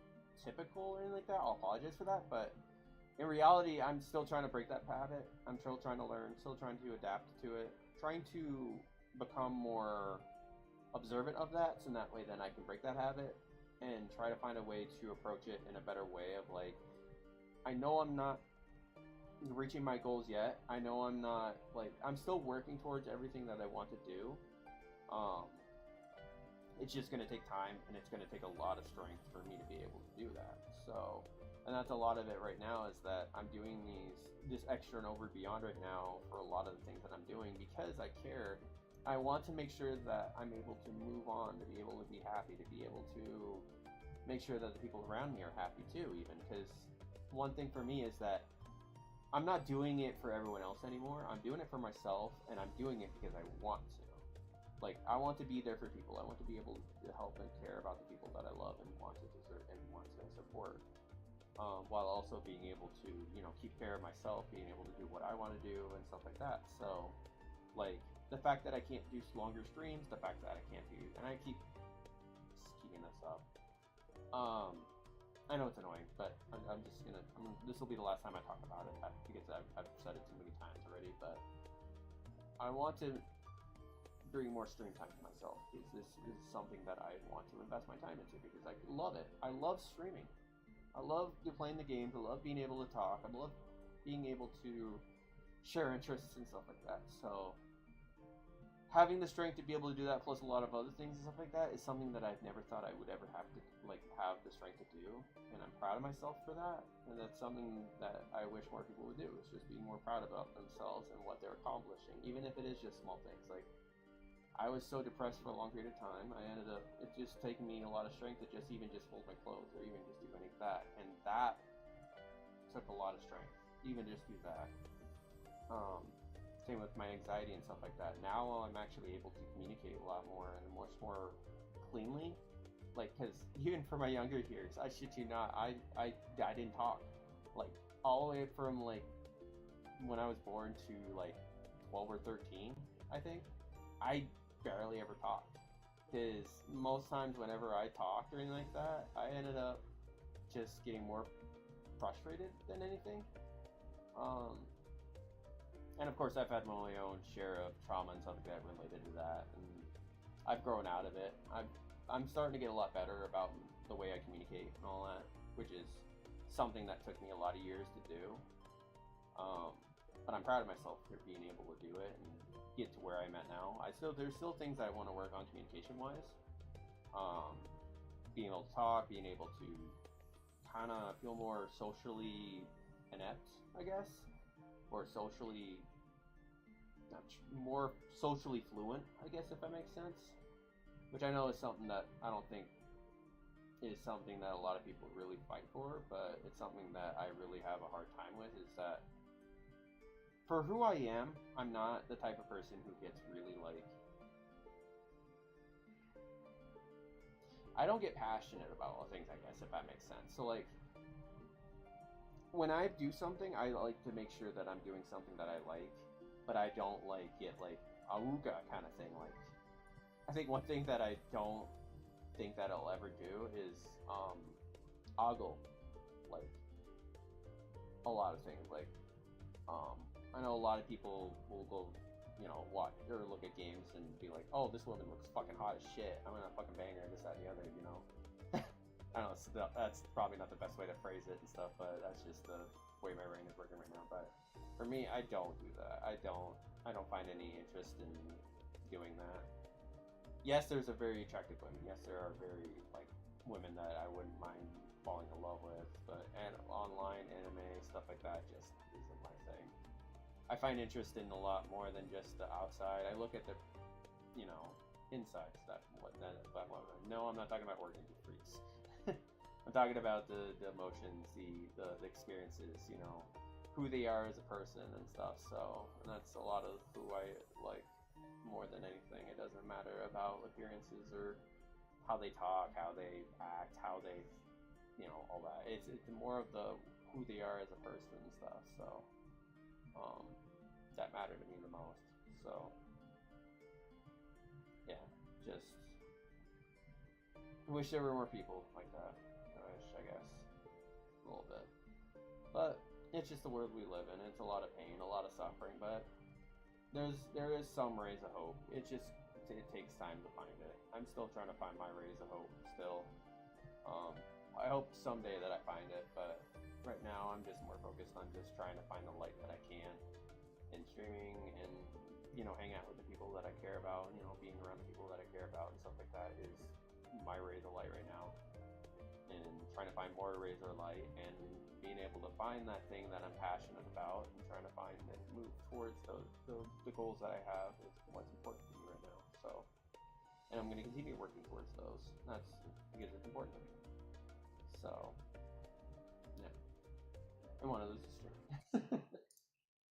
typical or anything like that, I'll apologize for that. But in reality, I'm still trying to break that habit. I'm still trying to learn, still trying to adapt to it, trying to become more observant of that, so that way then I can break that habit and try to find a way to approach it in a better way of, like, I know I'm not reaching my goals yet. I know I'm not, like, I'm still working towards everything that I want to do. It's just going to take time, and it's going to take a lot of strength for me to be able to do that. So, and that's a lot of it right now, is that I'm doing this extra and over beyond right now for a lot of the things that I'm doing because I care. I want to make sure that I'm able to move on, to be able to be happy, to be able to make sure that the people around me are happy too, even, because one thing for me is that I'm not doing it for everyone else anymore. I'm doing it for myself, and I'm doing it because I want to. Like, I want to be there for people. I want to be able to help and care about the people that I love and want to deserve and want to support, while also being able to, you know, keep care of myself, being able to do what I want to do and stuff like that. So, like, the fact that I can't do longer streams, the fact that I can't do, and I keep keeping this up. I know it's annoying, but I'm just gonna, this will be the last time I talk about it, because I've said it too many times already, but I want to bring more stream time to myself, because this is something that I want to invest my time into, because I love it. I love streaming. I love playing the games. I love being able to talk. I love being able to share interests and stuff like that. So having the strength to be able to do that, plus a lot of other things and stuff like that, is something that I've never thought I would ever have to, like, have the strength to do, and I'm proud of myself for that. And that's something that I wish more people would do, is just be more proud about themselves and what they're accomplishing, even if it is just small things. Like, I was so depressed for a long period of time, I ended up, it just taking me a lot of strength to just fold my clothes, or even just do any of that, and that took a lot of strength, even just do that. Same with my anxiety and stuff like that. Now I'm actually able to communicate a lot more and much more cleanly. Like, because even for my younger years, I shit you not, I didn't talk. Like, all the way from, like, when I was born to, like, 12 or 13, I think, I barely ever talked. Because most times whenever I talked or anything like that, I ended up just getting more frustrated than anything. And of course, I've had my own share of trauma and stuff like that related to that, and I've grown out of it. I'm starting to get a lot better about the way I communicate and all that, which is something that took me a lot of years to do. But I'm proud of myself for being able to do it and get to where I'm at now. There's still things I want to work on communication wise. Being able to talk, being able to kind of feel more socially inept, I guess, or more socially fluent, I guess, if that makes sense. Which I know is something that I don't think is something that a lot of people really fight for, but it's something that I really have a hard time with, is that for who I am, I'm not the type of person who gets really like, I don't get passionate about all things, I guess, if that makes sense. So like, when I do something, I like to make sure that I'm doing something that I like, but I don't like get like auga kind of thing. Like, I think one thing that I don't think that I'll ever do is ogle like a lot of things. Like, I know a lot of people will go, watch or look at games and be like, oh, this woman looks fucking hot as shit, I'm gonna fucking bang her, this, that, and the other, I don't know, that's probably not the best way to phrase it and stuff, but that's just the way my brain is working right now. But for me, I don't do that. I don't find any interest in doing that. Yes, there's a very attractive women. Yes, there are very like women that I wouldn't mind falling in love with, but and online anime stuff like that just isn't my thing. I find interest in a lot more than just the outside. I look at the, inside stuff. No, I'm not talking about organ freaks. I'm talking about the emotions, the experiences, who they are as a person and stuff. So, and that's a lot of who I like more than anything. It doesn't matter about appearances or how they talk, how they act, how they, all that. It's more of the who they are as a person and stuff. So, that matter to me the most. So, yeah, just wish there were more people like that. I guess a little bit, but it's just the world we live in. It's a lot of pain, a lot of suffering, but there is some rays of hope. It takes time to find it. I'm still trying to find my rays of hope still. I hope someday that I find it, but right now I'm just more focused on just trying to find the light that I can in streaming and hang out with the people that I care about. Being around the people that I care about and stuff like that is my rays of light right now. And trying to find more rays of light and being able to find that thing that I'm passionate about and trying to find and move towards the goals that I have is what's important to me right now. So, and I'm going to continue working towards those. That's because it's important to me. So, yeah. And one of those is streaming.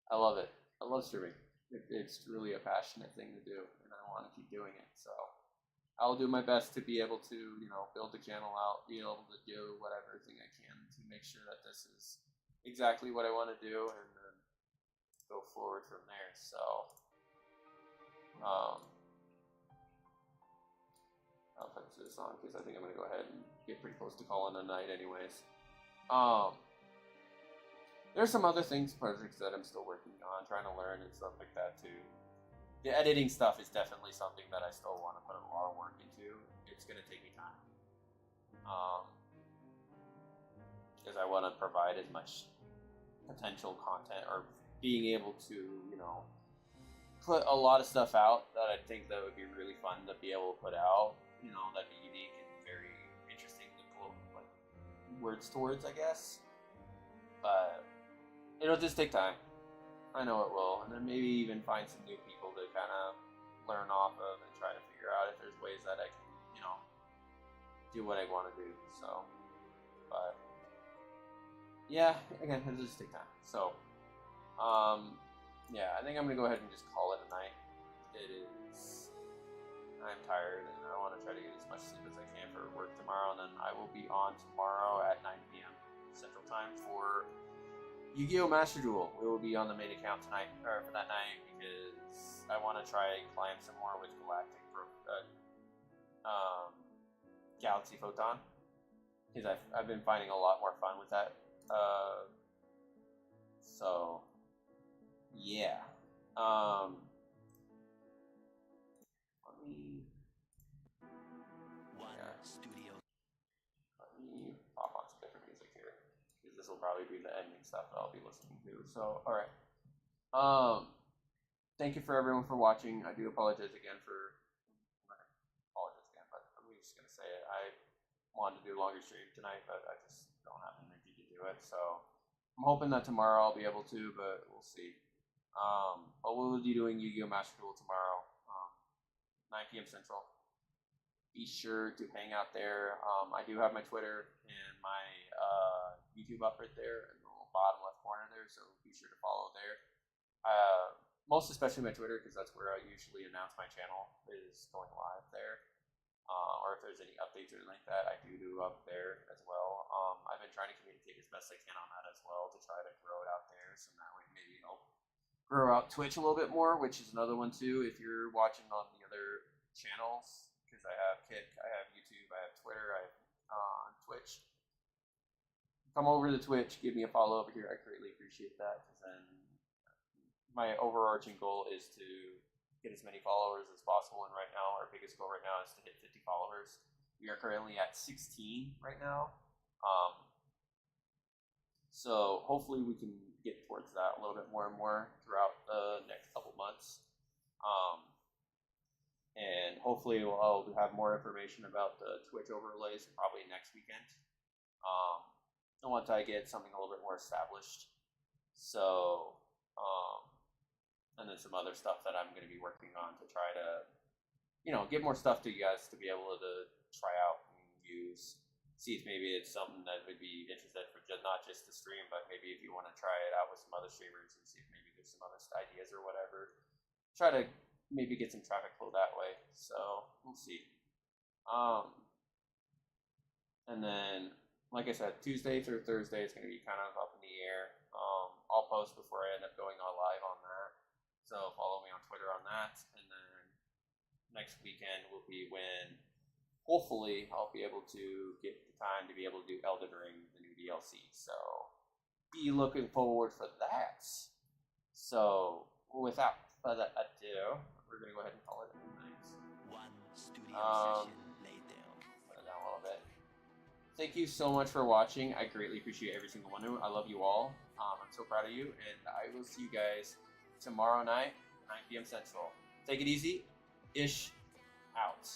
I love it. I love streaming. It's really a passionate thing to do, and I want to keep doing it. So, I'll do my best to be able to, build the channel out, be able to do whatever thing I can to make sure that this is exactly what I want to do, and then go forward from there. So, I'll put this on because I think I'm going to go ahead and get pretty close to calling it a night anyways. There's some other projects that I'm still working on, trying to learn and stuff like that too. The editing stuff is definitely something that I still want to put a lot of work into. It's going to take me time. Because I want to provide as much potential content or being able to, put a lot of stuff out that I think that would be really fun to be able to put out. That'd be unique and very interesting to put like words towards, I guess. But it'll just take time. I know it will, and then maybe even find some new people to kind of learn off of and try to figure out if there's ways that I can, do what I want to do. So, but yeah, again, it'll just take time. So, yeah, I think I'm gonna go ahead and just call it a night. I'm tired, and I want to try to get as much sleep as I can for work tomorrow, and then I will be on tomorrow at 9 p.m. Central Time for Yu-Gi-Oh! Master Duel. We will be on the main account tonight, or for that night, because I want to try and climb some more with Galaxy Photon, because I've been finding a lot more fun with that. So yeah. Let me. Let me pop on some different music here, because this will probably be the ending stuff that I'll be listening to. So, all right. Thank you for everyone for watching. I do apologize again for. But I'm just gonna say it. I wanted to do a longer stream tonight, but I just don't have the energy to do it. So I'm hoping that tomorrow I'll be able to, but we'll see. But we'll be doing Yu-Gi-Oh! Master Duel tomorrow, 9 p.m. Central. Be sure to hang out there. I do have my Twitter and my YouTube up right there in the bottom left corner there, so be sure to follow there. Most especially my Twitter, because that's where I usually announce my channel is going live there. Or if there's any updates or anything like that, I do up there as well. I've been trying to communicate as best I can on that as well to try to grow it out there, so that way maybe help grow out Twitch a little bit more, which is another one too. If you're watching on the other channels, because I have Kick, I have YouTube, I have Twitter, I have Twitch. Come over to Twitch, give me a follow over here. I greatly appreciate that, because then my overarching goal is to get as many followers as possible, and right now our biggest goal right now is to hit 50 followers. We are currently at 16 right now, so hopefully we can get towards that a little bit more and more throughout the next couple months, and hopefully I'll have more information about the Twitch overlays probably next weekend, and once I get something a little bit more established. So and then some other stuff that I'm going to be working on to try to, get more stuff to you guys to be able to try out and use. See if maybe it's something that would be interested for not just the stream, but maybe if you want to try it out with some other streamers and see if maybe there's some other ideas or whatever. Try to maybe get some traffic flow that way. So we'll see. And then, like I said, Tuesday through Thursday is going to be kind of up in the air. I'll post before I end up going on live on that. So follow me on Twitter on that. And then next weekend will be when hopefully I'll be able to get the time to be able to do Elden Ring, the new DLC. So be looking forward for that. So without further ado, we're going to go ahead and call it a night. One studio session later. Put it down a little bit. Thank you so much for watching. I greatly appreciate every single one of you. I love you all. I'm so proud of you, and I will see you guys tomorrow night, 9 p.m. Central. Take it easy. Ish out.